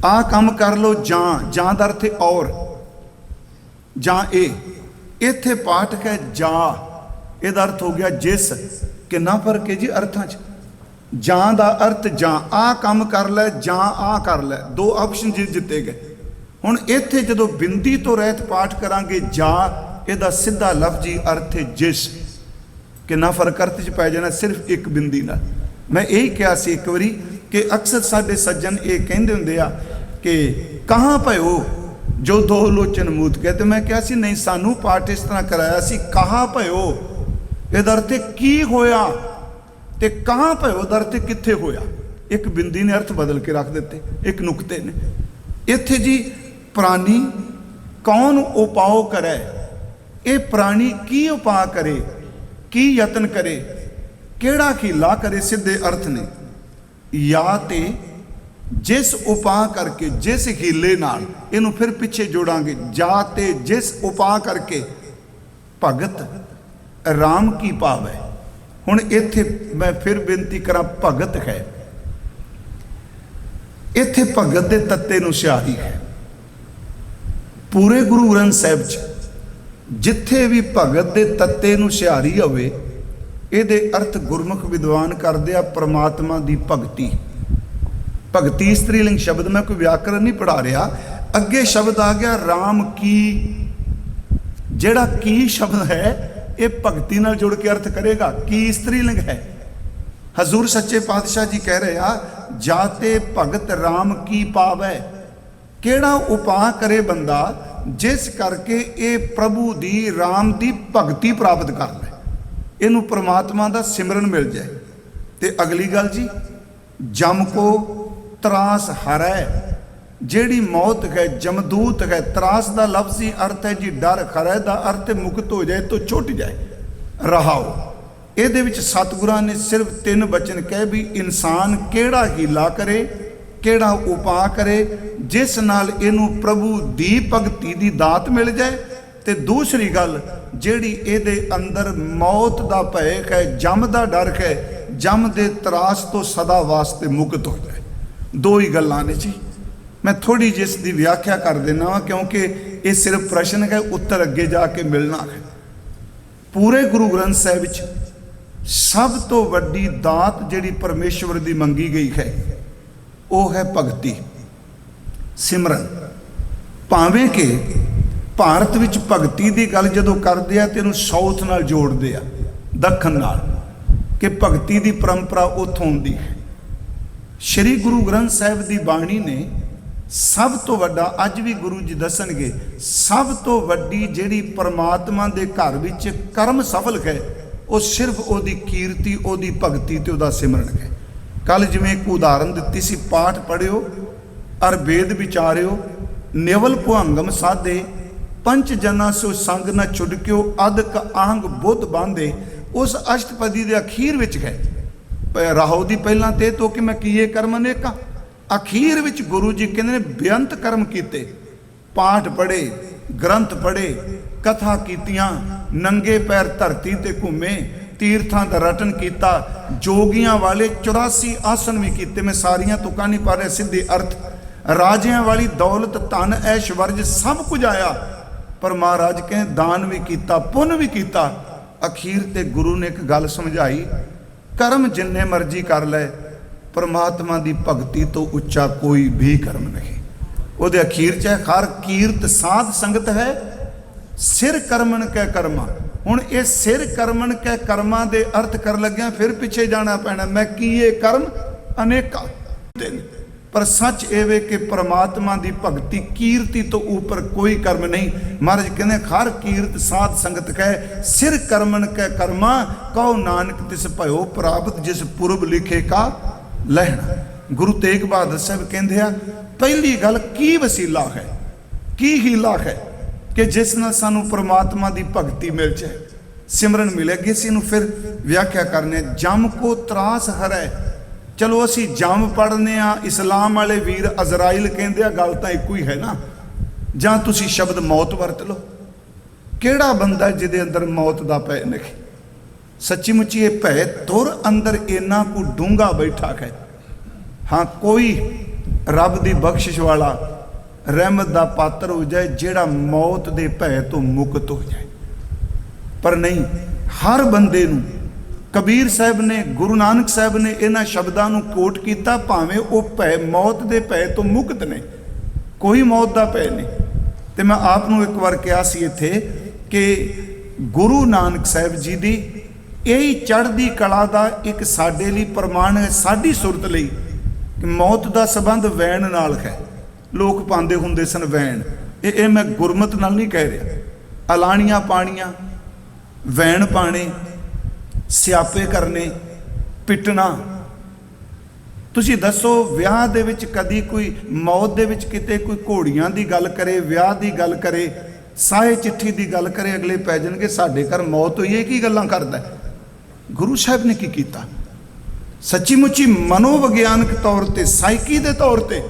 आ काम कर लो जां, जां दा अर्थ और, जां ए। इत्थे पाठ है जा, इहदा अर्थ हो गया जिस। कितना फर्क है जी अर्थां च। जां दा अर्थ जां, आ काम कर लै, जां आ कर लै, 2 ऑप्शन जिते गए। हुण इत्थे जदों बिंदी तो रहत पाठ करांगे जा, इहदा सीधा लफ्जी अर्थ है जिस। कितना फर्क अर्थ च पै जाना सिर्फ एक बिंदी नाल। मैं यही कहा सी एक बारी कि अक्सर साडे सज्जन ये कहंदे हुंदे आ कि कहाँ भयो जो 2 लोचन मूत कहते। मैं कहा सी नहीं, सानू पाठ इस तरह कराया सी, कहाँ भयो इहदा अर्थ की होया, ते कहाँ भयो दा अर्थ कित्थे होया। एक बिंदी ने अर्थ बदल के रख दिते, एक नुकते ने। इत्थे जी प्राणी कौन उपाओ करे, ये प्राणी की उपा करे, की यतन करे, केड़ा हीला करे। सीधे अर्थ ने या ते जिस उपा करके, जिस हीले नाल, इनू फिर पिछे जोड़ांगे, जा ते जिस उपा करके भगत राम की भावै। हुण इत्थे मैं फिर बेनती करा, भगत है, इत्थे भगत दे तत्ते नूं सियाही है। पूरे गुरु ग्रंथ साहिब च जिथे भी भगत दे तत्ते नूं सिहारी होवे इहदे अर्थ गुरमुख विद्वान करदे आ परमात्मा दी भगती। भगती स्त्रीलिंग शब्द, मैं कोई व्याकरण नहीं पढ़ा रहा। अगे शब्द आ गया राम की, जेड़ा की शब्द है ये भगती नाल जुड़ के अर्थ करेगा। की स्त्रीलिंग है। हजूर सच्चे पातशाह जी कह रहे आ जाते भगत राम की पावै। केड़ा उपाय करे बंदा जिस करके ये प्रभु दी राम दी भगती प्राप्त कर ले, इनू परमात्मा दा सिमरन मिल जाए। ते अगली गल जी, जम को त्रास हरै, जेड़ी मौत है जमदूत है। त्रास दा लफ्जी अर्थ है जी डर, खरै दा अर्थ मुक्त हो जाए तो छुट जाए। रहाओ ਇਹਦੇ ਵਿੱਚ ਸਤਿਗੁਰਾਂ ਨੇ ਸਿਰਫ 3 ਬਚਨ ਕਹੇ ਵੀ ਇਨਸਾਨ ਕਿਹੜਾ ਹੀਲਾ ਕਰੇ, ਕਿਹੜਾ ਉਪਾਅ ਕਰੇ ਜਿਸ ਨਾਲ ਇਹਨੂੰ ਪ੍ਰਭੂ ਦੀ ਭਗਤੀ ਦੀ ਦਾਤ ਮਿਲ ਜਾਏ। ਤੇ ਦੂਸਰੀ ਗੱਲ ਜਿਹੜੀ ਇਹਦੇ ਅੰਦਰ ਮੌਤ ਦਾ ਭੈ ਹੈ, ਜਮ ਦਾ ਡਰ ਹੈ, ਜਮ ਦੇ ਤਰਾਸ ਤੋਂ ਸਦਾ ਵਾਸਤੇ ਮੁਕਤ ਹੋ ਜਾਏ। ਦੋ ਹੀ ਗੱਲਾਂ ਨੇ ਜੀ। ਮੈਂ ਥੋੜੀ ਜਿਹੀ ਇਸ ਦੀ ਵਿਆਖਿਆ ਕਰ ਦੇਣਾ ਵਾ ਕਿਉਂਕਿ ਇਹ ਸਿਰਫ ਪ੍ਰਸ਼ਨ ਹੈ, ਉੱਤਰ ਅੱਗੇ ਜਾ ਕੇ ਮਿਲਣਾ ਹੈ। ਪੂਰੇ ਗੁਰੂ ਗ੍ਰੰਥ ਸਾਹਿਬ ਵਿੱਚ ਸਭ ਤੋਂ ਵੱਡੀ ਦਾਤ ਜਿਹੜੀ ਪਰਮੇਸ਼ਵਰ ਦੀ ਮੰਗੀ ਗਈ ਹੈ ਉਹ ਹੈ ਭਗਤੀ, ਸਿਮਰਨ। ਭਾਵੇਂ ਕਿ ਭਾਰਤ ਵਿੱਚ ਭਗਤੀ ਦੀ ਗੱਲ ਜਦੋਂ ਕਰਦੇ ਆ ਤੇ ਇਹਨੂੰ ਸਾਊਥ ਨਾਲ ਜੋੜਦੇ ਆ, ਦੱਖਣ ਨਾਲ, ਕਿ ਭਗਤੀ ਦੀ ਪਰੰਪਰਾ ਉੱਥੋਂ ਆਉਂਦੀ ਹੈ। ਸ਼੍ਰੀ ਗੁਰੂ ਗ੍ਰੰਥ ਸਾਹਿਬ ਦੀ ਬਾਣੀ ਨੇ ਸਭ ਤੋਂ ਵੱਡਾ, ਅੱਜ ਵੀ ਗੁਰੂ ਜੀ ਦੱਸਣਗੇ, ਸਭ ਤੋਂ ਵੱਡੀ ਜਿਹੜੀ ਪਰਮਾਤਮਾ ਦੇ ਘਰ ਵਿੱਚ ਕਰਮ ਸਫਲ ਹੈ ਉਹ ਸਿਰਫ ਉਹਦੀ ਕੀਰਤੀ, ਉਹਦੀ ਭਗਤੀ ਤੇ ਉਹਦਾ ਸਿਮਰਨ ਹੈ। ਕੱਲ ਜਿਵੇਂ ਇੱਕ ਉਦਾਹਰਨ ਦਿੱਤੀ ਸੀ, ਪਾਠ ਪੜ੍ਹਿਓ ਅਰ ਵੇਦ ਵਿਚਾਰਿਓ, ਨਿਵਲ ਭੁਹੰਗਮ ਸਾਧੇ, ਪੰਚ ਜਨਾਂ ਸੋ ਸੰਗ ਨਾ ਛੁਡਕਿਓ, ਅਦਕ ਆਹੰਗ ਬੁੱਧ ਬਾਂਧੇ। ਉਸ ਅਸ਼ਟਪਦੀ ਦੇ ਅਖੀਰ ਵਿੱਚ ਹੈ ਰਾਹੋ ਦੀ ਪਹਿਲਾਂ ਤੇ ਤੋ ਕਿ ਮੈਂ ਕੀਏ ਕਰਮ ਅਨੇਕਾਂ, ਅਖੀਰ ਵਿੱਚ ਗੁਰੂ ਜੀ ਕਹਿੰਦੇ ਨੇ ਬੇਅੰਤ ਕਰਮ ਕੀਤੇ। ਪਾਠ ਪੜ੍ਹੇ, ਗ੍ਰੰਥ ਪੜ੍ਹੇ, ਕਥਾ ਕੀਤੀਆਂ, ਨੰਗੇ ਪੈਰ ਧਰਤੀ ਤੇ ਘੁੰਮੇ, ਤੀਰਥਾਂ ਦਾ ਰਟਨ ਕੀਤਾ, ਜੋਗੀਆਂ ਵਾਲੇ 84 ਆਸਨ ਵੀ ਕੀਤੇ। ਮੈਂ ਸਾਰੀਆਂ ਤੁਕਾਂ ਨਹੀਂ ਪਾ ਰਿਹਾ, ਸਿੱਧੇ ਅਰਥ। ਰਾਜਿਆਂ ਵਾਲੀ ਦੌਲਤ, ਧਨ, ਐਸ਼ਵਰਜ ਸਭ ਕੁਝ ਆਇਆ, ਪਰ ਮਹਾਰਾਜ ਕਹਿੰਦੇ ਦਾਨ ਵੀ ਕੀਤਾ, ਪੁੰਨ ਵੀ ਕੀਤਾ। ਅਖੀਰ ਤੇ ਗੁਰੂ ਨੇ ਇੱਕ ਗੱਲ ਸਮਝਾਈ, ਕਰਮ ਜਿੰਨੇ ਮਰਜ਼ੀ ਕਰ ਲੈ, परमात्मा की भगती तो उच्चा कोई भी कर्म नहीं। ਉਹਦੇ ਅਖੀਰ 'ਚ ਹਰ ਕੀਰਤ ਸਾਧ ਸੰਗਤ ਹੈ, ਸਿਰ ਕਰਮਨ ਕੈ ਕਰਮਾ। ਹੁਣ ਇਹ ਸਿਰ ਕਰਮਨ ਕੈ ਕਰਮਾਂ ਦੇ ਅਰਥ ਕਰ ਲੱਗਿਆ ਫਿਰ ਪਿੱਛੇ ਜਾਣਾ ਪੈਣਾ। ਮੈਂ ਕੀਏ ਕਰਮ ਅਨੇਕਾਂ, ਪਰ ਸੱਚ ਇਹ ਵੇ ਕਿ परमात्मा ਦੀ ਭਗਤੀ ਕੀਰਤੀ ਤੋਂ ਉੱਪਰ ਕੋਈ ਕਰਮ ਨਹੀਂ। ਮਹਾਰਾਜ ਕਹਿੰਦੇ ਹਰ ਕੀਰਤ ਸਾਧ ਸੰਗਤ ਕੈ, ਸਿਰ ਕਰਮਨ ਕੈ ਕਰਮਾ, ਕਹੋ ਨਾਨਕ ਤਿਸ ਭਇਓ ਪ੍ਰਾਪਤ, ਜਿਸ ਪੁਰਬ ਲਿਖੇ ਕਾ ਲਹਿਣਾ। ਗੁਰੂ ਤੇਗ ਬਹਾਦਰ ਸਾਹਿਬ ਕਹਿੰਦੇ ਆ ਪਹਿਲੀ ਗੱਲ ਕੀ ਵਸੀਲਾ ਹੈ, ਕੀ ਹੀਲਾ ਹੈ ਕਿ ਜਿਸ ਨਾਲ ਸਾਨੂੰ परमात्मा ਦੀ ਭਗਤੀ ਮਿਲ ਜਾਏ, ਸਿਮਰਨ ਮਿਲੇਗੀ। ਅਸੀਂ ਇਹਨੂੰ ਫਿਰ ਵਿਆਖਿਆ ਕਰਨੇ। ਜਮ ਕੋ ਤਰਾਸ ਹਰੈ, ਚਲੋ ਅਸੀਂ ਜਮ ਪੜ੍ਹਨੇ ਆ, ਇਸਲਾਮ ਵਾਲੇ ਵੀਰ ਅਜ਼ਰਾਈਲ ਕਹਿੰਦੇ ਆ, ਗੱਲ ਤਾਂ ਇੱਕੋ ਹੀ ਹੈ ਨਾ। ਜਾਂ ਤੁਸੀਂ ਸ਼ਬਦ ਮੌਤ ਵਰਤ ਲਓ। ਕਿਹੜਾ ਬੰਦਾ ਜਿਹਦੇ ਅੰਦਰ ਮੌਤ ਦਾ ਭੈ ਨਹੀਂ? ਸੱਚੀ ਮੁੱਚੀ ਇਹ ਭੈ ਤੁਰ ਅੰਦਰ ਇੰਨਾ ਕੁ ਡੂੰਘਾ ਬੈਠਾ ਹੈ। ਹਾਂ, ਕੋਈ ਰੱਬ ਦੀ ਬਖਸ਼ਿਸ਼ ਵਾਲਾ ਰਹਿਮਤ ਦਾ ਪਾਤਰ ਹੋ ਜਾਏ ਜਿਹੜਾ ਮੌਤ ਦੇ ਭੈ ਤੋਂ ਮੁਕਤ ਹੋ ਜਾਏ, ਪਰ ਨਹੀਂ। ਹਰ ਬੰਦੇ ਨੂੰ ਕਬੀਰ ਸਾਹਿਬ ਨੇ, ਗੁਰੂ ਨਾਨਕ ਸਾਹਿਬ ਨੇ ਇਹਨਾਂ ਸ਼ਬਦਾਂ ਨੂੰ ਕੋਟ ਕੀਤਾ, ਭਾਵੇਂ ਉਹ ਭੈ ਮੌਤ ਦੇ ਭੈ ਤੋਂ ਮੁਕਤ ਨੇ, ਕੋਈ ਮੌਤ ਦਾ ਭੈ ਨਹੀਂ। ਤੇ ਮੈਂ ਆਪ ਨੂੰ ਇੱਕ ਵਾਰ ਕਿਹਾ ਸੀ ਇੱਥੇ ਕਿ ਗੁਰੂ ਨਾਨਕ ਸਾਹਿਬ ਜੀ ਦੀ ਇਹੀ ਚੜ੍ਹਦੀ ਕਲਾ ਦਾ ਇੱਕ ਸਾਡੇ ਲਈ ਪ੍ਰਮਾਣ ਹੈ, ਸਾਡੀ ਸੁਰਤ ਲਈ, ਕਿ ਮੌਤ ਦਾ ਸੰਬੰਧ ਵੈਣ ਨਾਲ ਹੈ। ਲੋਕ ਪਾਉਂਦੇ ਹੁੰਦੇ ਸਨ ਵੈਣ, ਇਹ ਮੈਂ ਗੁਰਮਤ ਨਾਲ ਨਹੀਂ ਕਹਿ ਰਿਹਾ। ਅਲਾਣੀਆਂ ਪਾਣੀਆਂ, ਵੈਣ ਪਾਣੇ, ਸਿਆਪੇ ਕਰਨੇ, ਪਿੱਟਣਾ। ਤੁਸੀਂ ਦੱਸੋ ਵਿਆਹ ਦੇ ਵਿੱਚ ਕਦੀ ਕੋਈ ਮੌਤ ਦੇ ਵਿੱਚ ਕਿਤੇ ਕੋਈ ਘੋੜੀਆਂ ਦੀ ਗੱਲ ਕਰੇ, ਵਿਆਹ ਦੀ ਗੱਲ ਕਰੇ, ਸਾਹੇ ਚਿੱਠੀ ਦੀ ਗੱਲ ਕਰੇ, ਅਗਲੇ ਪੈ ਜਾਣਗੇ ਸਾਡੇ ਘਰ ਮੌਤ ਹੋਈ ਹੈ, ਕੀ ਗੱਲਾਂ ਕਰਦਾ? ਗੁਰੂ ਸਾਹਿਬ ਨੇ ਕੀ ਕੀਤਾ? ਸੱਚੀ ਮੁੱਚੀ ਮਨੋਵਿਗਿਆਨਕ ਤੌਰ ਤੇ, ਸਾਈਕੀ ਦੇ ਤੌਰ ਤੇ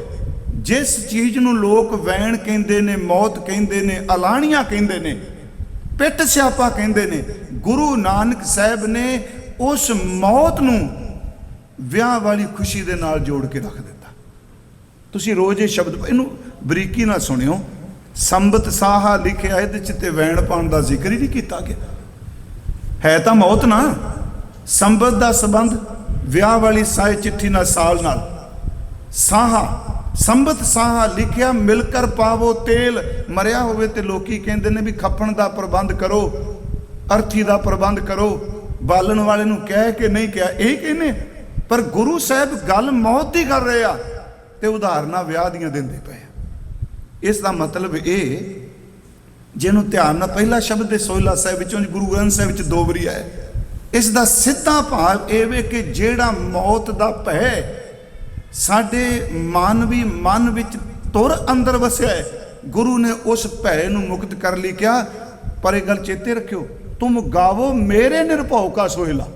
ਜਿਸ ਚੀਜ਼ ਨੂੰ ਲੋਕ ਵੈਣ ਕਹਿੰਦੇ ਨੇ, ਮੌਤ ਕਹਿੰਦੇ ਨੇ, ਅਲਾਣੀਆਂ ਕਹਿੰਦੇ ਨੇ, ਪਿੱਟ ਸਿਆਪਾ ਕਹਿੰਦੇ ਨੇ, ਗੁਰੂ ਨਾਨਕ ਸਾਹਿਬ ਨੇ ਉਸ ਮੌਤ ਨੂੰ ਵਿਆਹ ਵਾਲੀ ਖੁਸ਼ੀ ਦੇ ਨਾਲ ਜੋੜ ਕੇ ਰੱਖ ਦਿੱਤਾ। ਤੁਸੀਂ ਰੋਜ਼ ਇਹ ਸ਼ਬਦ, ਇਹਨੂੰ ਬਰੀਕੀ ਨਾਲ ਸੁਣਿਓ। ਸੰਬਤ ਸਾਹਾ ਲਿਖਿਆ, ਇਹਦੇ ਚ ਤੇ ਵੈਣ ਪਾਉਣ ਦਾ ਜ਼ਿਕਰ ਹੀ ਨਹੀਂ ਕੀਤਾ ਗਿਆ। ਹੈ ਤਾਂ ਮੌਤ ਨਾ। ਸੰਬਤ ਦਾ ਸੰਬੰਧ ਵਿਆਹ ਵਾਲੀ ਸਾਏ ਚਿੱਠੀ ਨਾਲ, ਸਾਲ ਨਾਲ। ਸਾਹਾ, ਸੰਬਤ ਸਾਹਾ ਲਿਖਿਆ, ਮਿਲ ਕਰ ਪਾਵੋ ਤੇਲ। ਮਰਿਆ ਹੋਵੇ ਤੇ ਲੋਕੀ ਕਹਿੰਦੇ ਨੇ ਵੀ ਖੱਪਣ ਦਾ ਪ੍ਰਬੰਧ ਕਰੋ, ਅਰਥੀ ਦਾ ਪ੍ਰਬੰਧ ਕਰੋ। ਬਾਲਣ ਵਾਲੇ ਨੂੰ ਕਹਿ ਕੇ ਨਹੀਂ ਕਿਹਾ, ਇਹ ਕਹਿੰਦੇ। ਪਰ ਗੁਰੂ ਸਾਹਿਬ ਗੱਲ ਮੌਤ ਦੀ ਕਰ ਰਹੇ ਆ ਤੇ ਉਦਾਹਰਨਾਂ ਵਿਆਹ ਦੀਆਂ ਦਿੰਦੇ ਪਏ ਆ। ਇਸ ਦਾ ਮਤਲਬ ਇਹ, ਜਿਹਨੂੰ ਧਿਆਨ ਨਾਲ ਪਹਿਲਾ ਸ਼ਬਦ ਦੇ ਸੋਹਿਲਾ ਸਾਹਿਬ ਵਿੱਚੋਂ ਗੁਰੂ ਗ੍ਰੰਥ ਸਾਹਿਬ ਵਿੱਚ 2 ਵਾਰੀ ਆਇਆ, ਇਸ ਦਾ ਸਿੱਧਾ ਭਾਵ ਇਹ ਵੇ ਕਿ ਜਿਹੜਾ ਮੌਤ ਦਾ ਭੈ ਸਾਡੇ ਮਾਨਵੀ ਮਨ ਵਿੱਚ ਤੁਰ ਅੰਦਰ ਵਸਿਆ ਹੈ, ਗੁਰੂ ਨੇ ਉਸ ਭੈ ਨੂੰ ਮੁਕਤ ਕਰ ਲਈ। ਕਿਹਾ, ਪਰ ਇਹ ਗੱਲ ਚੇਤੇ ਰੱਖਿਓ, ਤੁਮ ਗਾਵੋ ਮੇਰੇ ਨਿਰਭਉ ਕਾ ਸੋਹਿਲਾ।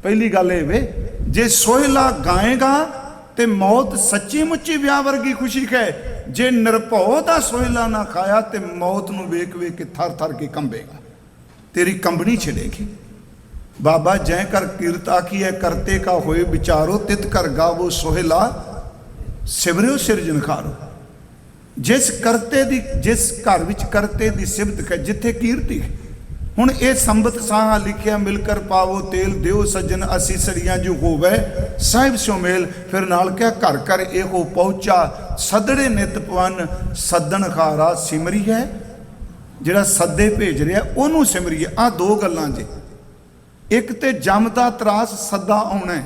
ਪਹਿਲੀ ਗੱਲ ਇਹ ਵੇ, ਜੇ ਸੋਹਿਲਾ ਗਾਏਗਾ ਤੇ ਮੌਤ ਸੱਚੀ ਮੁੱਚੀ ਵਿਆਹ ਵਰਗੀ ਖੁਸ਼ੀ ਹੈ। ਜੇ ਨਿਰਭਉ ਦਾ ਸੋਹਿਲਾ ਨਾ ਖਾਇਆ ਤੇ ਮੌਤ ਨੂੰ ਵੇਖ ਵੇਖ ਕੇ ਥਰ ਥਰ ਕੇ ਕੰਬੇਗਾ, ਤੇਰੀ ਕੰਬਣੀ ਛਿੜੇਗੀ। ਬਾਬਾ ਜੈ ਕਰ ਕੀਰਤ ਆਖੀਐ, ਕਰਤੇ ਕਾ ਹੋਏ ਵਿਚਾਰੋ, ਤਿਤ ਕਰ ਗਾਵੋ ਸੋਹਿਲਾ, ਸਿਮਰਿਓ ਸਿਰਜਣਹਾਰੋ। ਜਿਸ ਕਰਤੇ ਦੀ, ਜਿਸ ਘਰ ਵਿੱਚ ਕਰਤੇ ਦੀ ਸਿਫਤ ਹੈ, ਜਿੱਥੇ ਕੀਰਤੀ ਹੈ। ਹੁਣ ਇਹ ਸੰਬਤ ਸਾਹਾ ਲਿਖਿਆ, ਮਿਲ ਕਰ ਪਾਵੋ ਤੇਲ, ਦਿਓ ਸੱਜਣ ਅਸੀਸੜੀਆਂ ਜੋ ਹੋਵੇ ਸਾਹਿਬ ਸਿਓ ਮੇਲ। ਫਿਰ ਨਾਲ ਕਿਹਾ, ਘਰ ਘਰ ਇਹੋ ਪਹੁੰਚਾ, ਸੱਦੜੇ ਨਿਤ ਪਵਨ, ਸੱਦਣਹਾਰਾ ਸਿਮਰੀ ਹੈ। ਜਿਹੜਾ ਸੱਦੇ ਭੇਜ ਰਿਹਾ ਉਹਨੂੰ ਸਿਮਰੀਏ। ਆਹ 2 ਗੱਲਾਂ ਜੇ, ਇੱਕ ਤੇ ਜਮ ਦਾ ਤਰਾਸ, ਸੱਦਾ ਆਉਣਾ ਹੈ।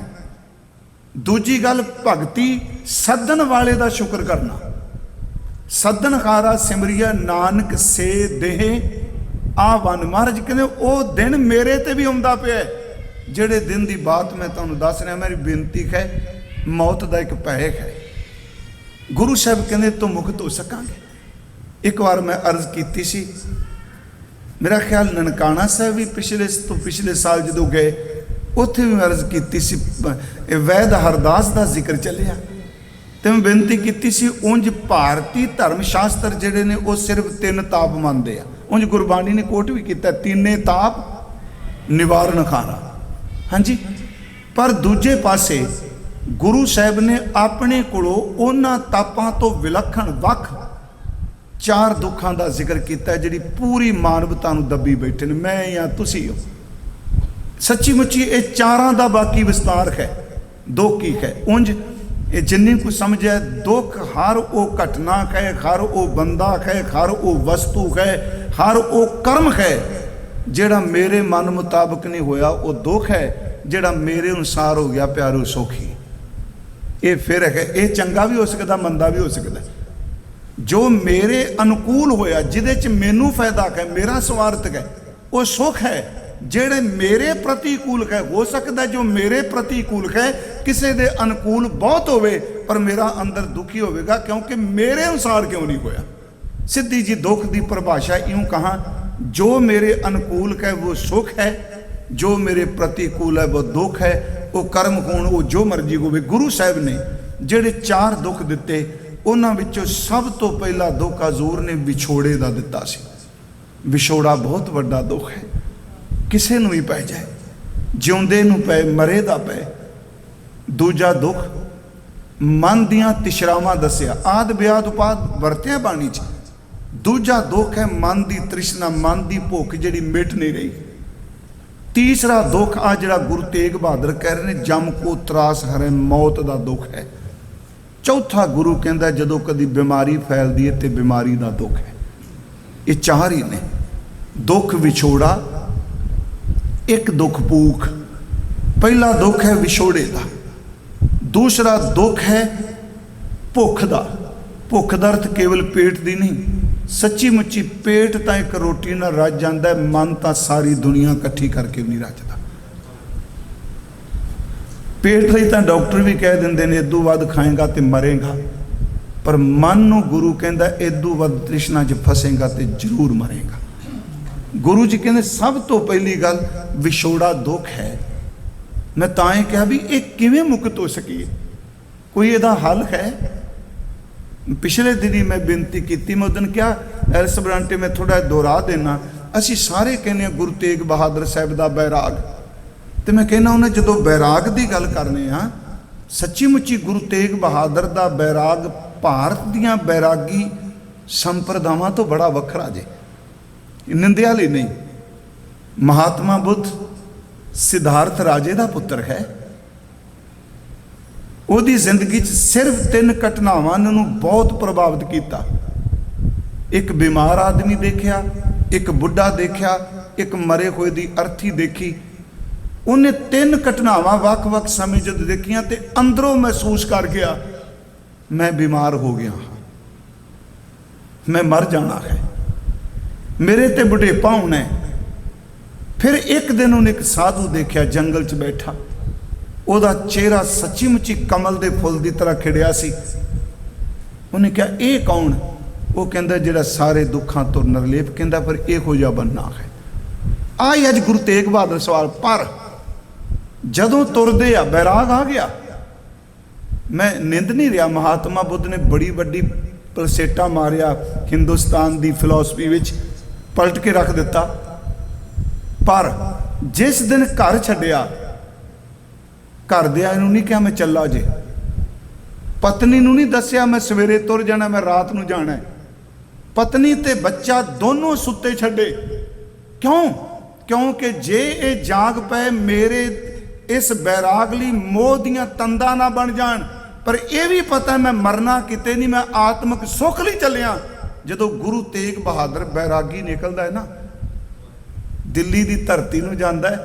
ਦੂਜੀ ਗੱਲ ਭਗਤੀ, ਸੱਦਣ ਵਾਲੇ ਦਾ ਸ਼ੁਕਰ ਕਰਨਾ। ਸੱਦਣਹਾਰਾ ਸਿਮਰੀਆ ਨਾਨਕ ਸੇ ਦੇਹ ਆ ਵਨ। ਮਹਾਰਾਜ ਕਹਿੰਦੇ ਉਹ ਦਿਨ ਮੇਰੇ ਤੇ ਵੀ ਆਉਂਦਾ ਪਿਆ, ਜਿਹੜੇ ਦਿਨ ਦੀ ਬਾਤ ਮੈਂ ਤੁਹਾਨੂੰ ਦੱਸ ਰਿਹਾ। ਮੇਰੀ ਬੇਨਤੀ ਹੈ, ਮੌਤ ਦਾ ਇੱਕ ਭੈ ਹੈ। ਗੁਰੂ ਸਾਹਿਬ ਕਹਿੰਦੇ ਤੋਂ ਮੁਕਤ ਹੋ ਸਕਾਂਗੇ। ਇੱਕ ਵਾਰ ਮੈਂ ਅਰਜ਼ ਕੀਤੀ ਸੀ, ਮੇਰਾ ਖਿਆਲ ਨਨਕਾਣਾ ਸਾਹਿਬ ਵੀ ਪਿਛਲੇ ਸਾਲ ਜਦੋਂ ਗਏ, ਉੱਥੇ ਵੀ ਮੈਂ ਅਰਜ਼ ਕੀਤੀ ਸੀ। ਵੈਦ ਹਰਦਾਸ ਦਾ ਜ਼ਿਕਰ ਚੱਲਿਆ ਤੇ ਮੈਂ ਬੇਨਤੀ ਕੀਤੀ ਸੀ, ਉਂਝ ਭਾਰਤੀ ਧਰਮ ਸ਼ਾਸਤਰ ਜਿਹੜੇ ਨੇ ਉਹ ਸਿਰਫ 3 ਤਾਪ ਮੰਨਦੇ ਆ। ਉਂਝ ਗੁਰਬਾਣੀ ਨੇ ਕੋਟ ਵੀ ਕੀਤਾ, 3 ਤਾਪ ਨਿਵਾਰਨ ਖਾਰਾ। ਹਾਂਜੀ, ਪਰ ਦੂਜੇ ਪਾਸੇ ਗੁਰੂ ਸਾਹਿਬ ਨੇ ਆਪਣੇ ਕੋਲੋਂ ਉਹਨਾਂ ਤਾਪਾਂ ਤੋਂ ਵਿਲੱਖਣ ਵੱਖ 4 ਦੁੱਖਾਂ ਦਾ ਜ਼ਿਕਰ ਕੀਤਾ, ਜਿਹੜੀ ਪੂਰੀ ਮਾਨਵਤਾ ਨੂੰ ਦੱਬੀ ਬੈਠੇ ਨੇ। ਮੈਂ ਜਾਂ ਤੁਸੀਂ ਹੋ, ਸੱਚੀ ਮੁੱਚੀ ਇਹ 4ਾਂ ਦਾ ਬਾਕੀ ਵਿਸਤਾਰ ਹੈ। ਦੁੱਖ ਕੀ ਹੈ? ਉਂਝ ਇਹ ਜਿੰਨੀ ਕੁ ਸਮਝਿਆ, ਦੁੱਖ ਹਰ ਉਹ ਘਟਨਾ ਹੈ, ਹਰ ਉਹ ਬੰਦਾ ਹੈ, ਹਰ ਉਹ ਵਸਤੂ ਹੈ, ਹਰ ਉਹ ਕਰਮ ਹੈ ਜਿਹੜਾ ਮੇਰੇ ਮਨ ਮੁਤਾਬਕ ਨਹੀਂ ਹੋਇਆ, ਉਹ ਦੁੱਖ ਹੈ। ਜਿਹੜਾ ਮੇਰੇ ਅਨੁਸਾਰ ਹੋ ਗਿਆ, ਪਿਆਰੋ ਸੌਖੀ। ਇਹ ਫਿਰ ਹੈ, ਇਹ ਚੰਗਾ ਵੀ ਹੋ ਸਕਦਾ, ਮੰਦਾ ਵੀ ਹੋ ਸਕਦਾ। ਜੋ ਮੇਰੇ ਅਨੁਕੂਲ ਹੋਇਆ, ਜਿਹਦੇ ਚ ਮੈਨੂੰ ਫਾਇਦਾ ਹੈ, ਮੇਰਾ ਸਵਾਰਥ ਹੈ, ਉਹ ਸੁੱਖ ਹੈ। ਜਿਹੜੇ ਮੇਰੇ ਪ੍ਰਤੀਕੂਲ ਹੈ, ਹੋ ਸਕਦਾ ਜੋ ਮੇਰੇ ਪ੍ਰਤੀਕੂਲ ਹੈ ਕਿਸੇ ਦੇ ਅਨੁਕੂਲ ਬਹੁਤ ਹੋਵੇ, ਪਰ ਮੇਰਾ ਅੰਦਰ ਦੁਖੀ ਹੋਵੇਗਾ, ਕਿਉਂਕਿ ਮੇਰੇ ਅਨੁਸਾਰ ਕਿਉਂ ਨਹੀਂ ਹੋਇਆ। ਸਿੱਧੀ ਜੀ ਦੁੱਖ ਦੀ ਪਰਿਭਾਸ਼ਾ ਇਉਂ ਕਹਾਂ, ਜੋ ਮੇਰੇ ਅਨੁਕੂਲ ਹੈ ਉਹ ਸੁੱਖ ਹੈ, ਜੋ ਮੇਰੇ ਪ੍ਰਤੀਕੂਲ ਹੈ ਉਹ ਦੁੱਖ ਹੈ। ਉਹ ਕਰਮ ਹੋਣ, ਉਹ ਜੋ ਮਰਜ਼ੀ ਹੋਵੇ। ਗੁਰੂ ਸਾਹਿਬ ਨੇ ਜਿਹੜੇ 4 ਦੁੱਖ ਦਿੱਤੇ, ਉਹਨਾਂ ਵਿੱਚੋਂ ਸਭ ਤੋਂ ਪਹਿਲਾ ਦੁੱਖ ਹਜ਼ੂਰ ਨੇ ਵਿਛੋੜੇ ਦਾ ਦਿੱਤਾ ਸੀ। ਵਿਛੋੜਾ ਬਹੁਤ ਵੱਡਾ ਦੁੱਖ ਹੈ, ਕਿਸੇ ਨੂੰ ਵੀ ਪੈ ਜਾਏ, ਜਿਉਂਦੇ ਨੂੰ ਪੈ, ਮਰੇ ਦਾ ਪੈ। ਦੂਜਾ ਦੁੱਖ ਮਨ ਦੀਆਂ ਤਿਸ਼ਰਾਵਾਂ ਦੱਸਿਆ, ਆਦ ਬਿਆਦ ਉਪਾਦ ਵਰਤਿਆ ਬਾਣੀ 'ਚ। ਦੂਜਾ ਦੁੱਖ ਹੈ ਮਨ ਦੀ ਤ੍ਰਿਸ਼ਨਾ, ਮਨ ਦੀ ਭੁੱਖ ਜਿਹੜੀ ਮਿਟ ਨਹੀਂ ਰਹੀ। ਤੀਸਰਾ ਦੁੱਖ ਆ ਜਿਹੜਾ ਗੁਰੂ ਤੇਗ ਬਹਾਦਰ ਕਹਿ ਰਹੇ ਨੇ, ਜਮ ਕੋ ਤਰਾਸ ਹਰੇ, ਮੌਤ ਦਾ ਦੁੱਖ ਹੈ। ਚੌਥਾ ਗੁਰੂ ਕਹਿੰਦਾ ਜਦੋਂ ਕਦੀ ਬਿਮਾਰੀ ਫੈਲਦੀ ਹੈ ਤੇ ਬਿਮਾਰੀ ਦਾ ਦੁੱਖ ਹੈ। ਇਹ 4 ਹੀ ਨੇ। ਦੁੱਖ ਵਿਛੋੜਾ, ਇੱਕ ਦੁੱਖ ਭੂਖ। ਪਹਿਲਾ ਦੁੱਖ ਹੈ ਵਿਛੋੜੇ ਦਾ। ਦੂਸਰਾ ਦੁੱਖ ਹੈ ਭੁੱਖ ਦਾ। ਭੁੱਖ ਦਾ ਅਰਥ ਕੇਵਲ ਪੇਟ ਦੀ ਨਹੀਂ, ਸੱਚੀ ਮੁੱਚੀ ਪੇਟ ਤਾਂ ਇੱਕ ਰੋਟੀ ਨਾਲ ਰੱਜ ਜਾਂਦਾ, ਮਨ ਤਾਂ ਸਾਰੀ ਦੁਨੀਆ ਇਕੱਠੀ ਕਰਕੇ ਵੀ ਨਹੀਂ ਰੱਜਦਾ। ਪੇਟ ਲਈ ਤਾਂ ਡਾਕਟਰ ਵੀ ਕਹਿ ਦਿੰਦੇ ਨੇ ਇਦੋਂ ਵੱਧ ਖਾਏਗਾ ਤੇ ਮਰੇਗਾ, ਪਰ ਮਨ ਨੂੰ ਗੁਰੂ ਕਹਿੰਦਾ ਇਦੋਂ ਵੱਧ ਤ੍ਰਿਸ਼ਨਾ 'ਚ ਫਸੇਗਾ ਤੇ ਜ਼ਰੂਰ ਮਰੇਗਾ। ਗੁਰੂ ਜੀ ਕਹਿੰਦੇ ਸਭ ਤੋਂ ਪਹਿਲੀ ਗੱਲ ਵਿਛੋੜਾ ਦੁੱਖ ਹੈ। ਮੈਂ ਤਾਂ ਇਹ ਕਿਹਾ ਵੀ ਇਹ ਕਿਵੇਂ ਮੁਕਤ ਹੋ ਸਕੀਏ, ਕੋਈ ਇਹਦਾ ਹੱਲ ਹੈ? ਪਿਛਲੇ ਦਿਨੀ ਮੈਂ ਬੇਨਤੀ ਕੀਤੀ, ਮੈਂ ਉਦੋਂ ਕਿਹਾ ਐਲਸ ਬਰਾਂਟੇ ਮੈਂ ਥੋੜਾ ਦੁਹਰਾ ਦੇਣਾ। ਅਸੀਂ ਸਾਰੇ ਕਹਿੰਦੇ ਹਾਂ ਗੁਰੂ ਤੇਗ ਬਹਾਦਰ ਸਾਹਿਬ ਦਾ ਬੈਰਾਗ, ਤੇ ਮੈਂ ਕਹਿੰਦਾ ਉਹਨੇ ਜਦੋਂ ਬੈਰਾਗ ਦੀ ਗੱਲ ਕਰਨੇ ਆ, ਸੱਚੀ ਮੁੱਚੀ ਗੁਰੂ ਤੇਗ ਬਹਾਦਰ ਦਾ ਬੈਰਾਗ ਭਾਰਤ ਦੀਆਂ ਬੈਰਾਗੀ संप्रदावां तो बड़ा वखरा जे, निंदिया ਲਈ नहीं। महात्मा बुद्ध सिद्धार्थ राजे का पुत्र है। ਉਹਦੀ ਜ਼ਿੰਦਗੀ 'ਚ सिर्फ 3 ਘਟਨਾਵਾਂ ਨੇ ਉਹਨੂੰ बहुत प्रभावित किया। एक बीमार आदमी देखा, एक बुढ़ा देखा, एक मरे हुए की अर्थी देखी। उन्हें 3 घटनावां वख-वख समय जब देखियां तो अंदरों महसूस कर गया, मैं बीमार हो गया हाँ, मैं मर जाना है, मेरे ते बुढ़ेपा होना है। फिर एक दिन उन्हें एक साधु देखा जंगल च बैठा, ਉਹਦਾ चेहरा सच्ची मुची कमल के फुल की तरह खिड़िया सी। उन्हें कहा ये कौन? वो कहता जिहड़ा सारे दुखों तो निर्लेप, कहता पर इहो जिहा बनना है। आई अज गुरु तेग बहादुर सवाल। पर जदों तुरदे आ बैराग आ गया। मैं निंद नहीं रहा, महात्मा बुद्ध ने बड़ी वड्डी पलसेटा मारिया हिंदुस्तान की फिलोसफी विच पलट के रख दिता। पर जिस दिन घर छड्डिया, घरदियां नूं नहीं कहा मैं चला जे, पत्नी नूं नहीं दस्सिया मैं सवेरे तुर जाना, मैं रात नूं जाना है। पत्नी ते बच्चा दोनों सुते छड्डे। क्यों? क्योंकि जे ये जाग पे मेरे इस बैराग लई मोह दियां तंदां ना बन जाण। पर यह भी पता है मैं मरना किते नहीं, मैं आत्मक सुख लई चलिया। जदों गुरु तेग बहादुर बैरागी निकलदा है ना, दिल्ली की धरती नूं जांदा है,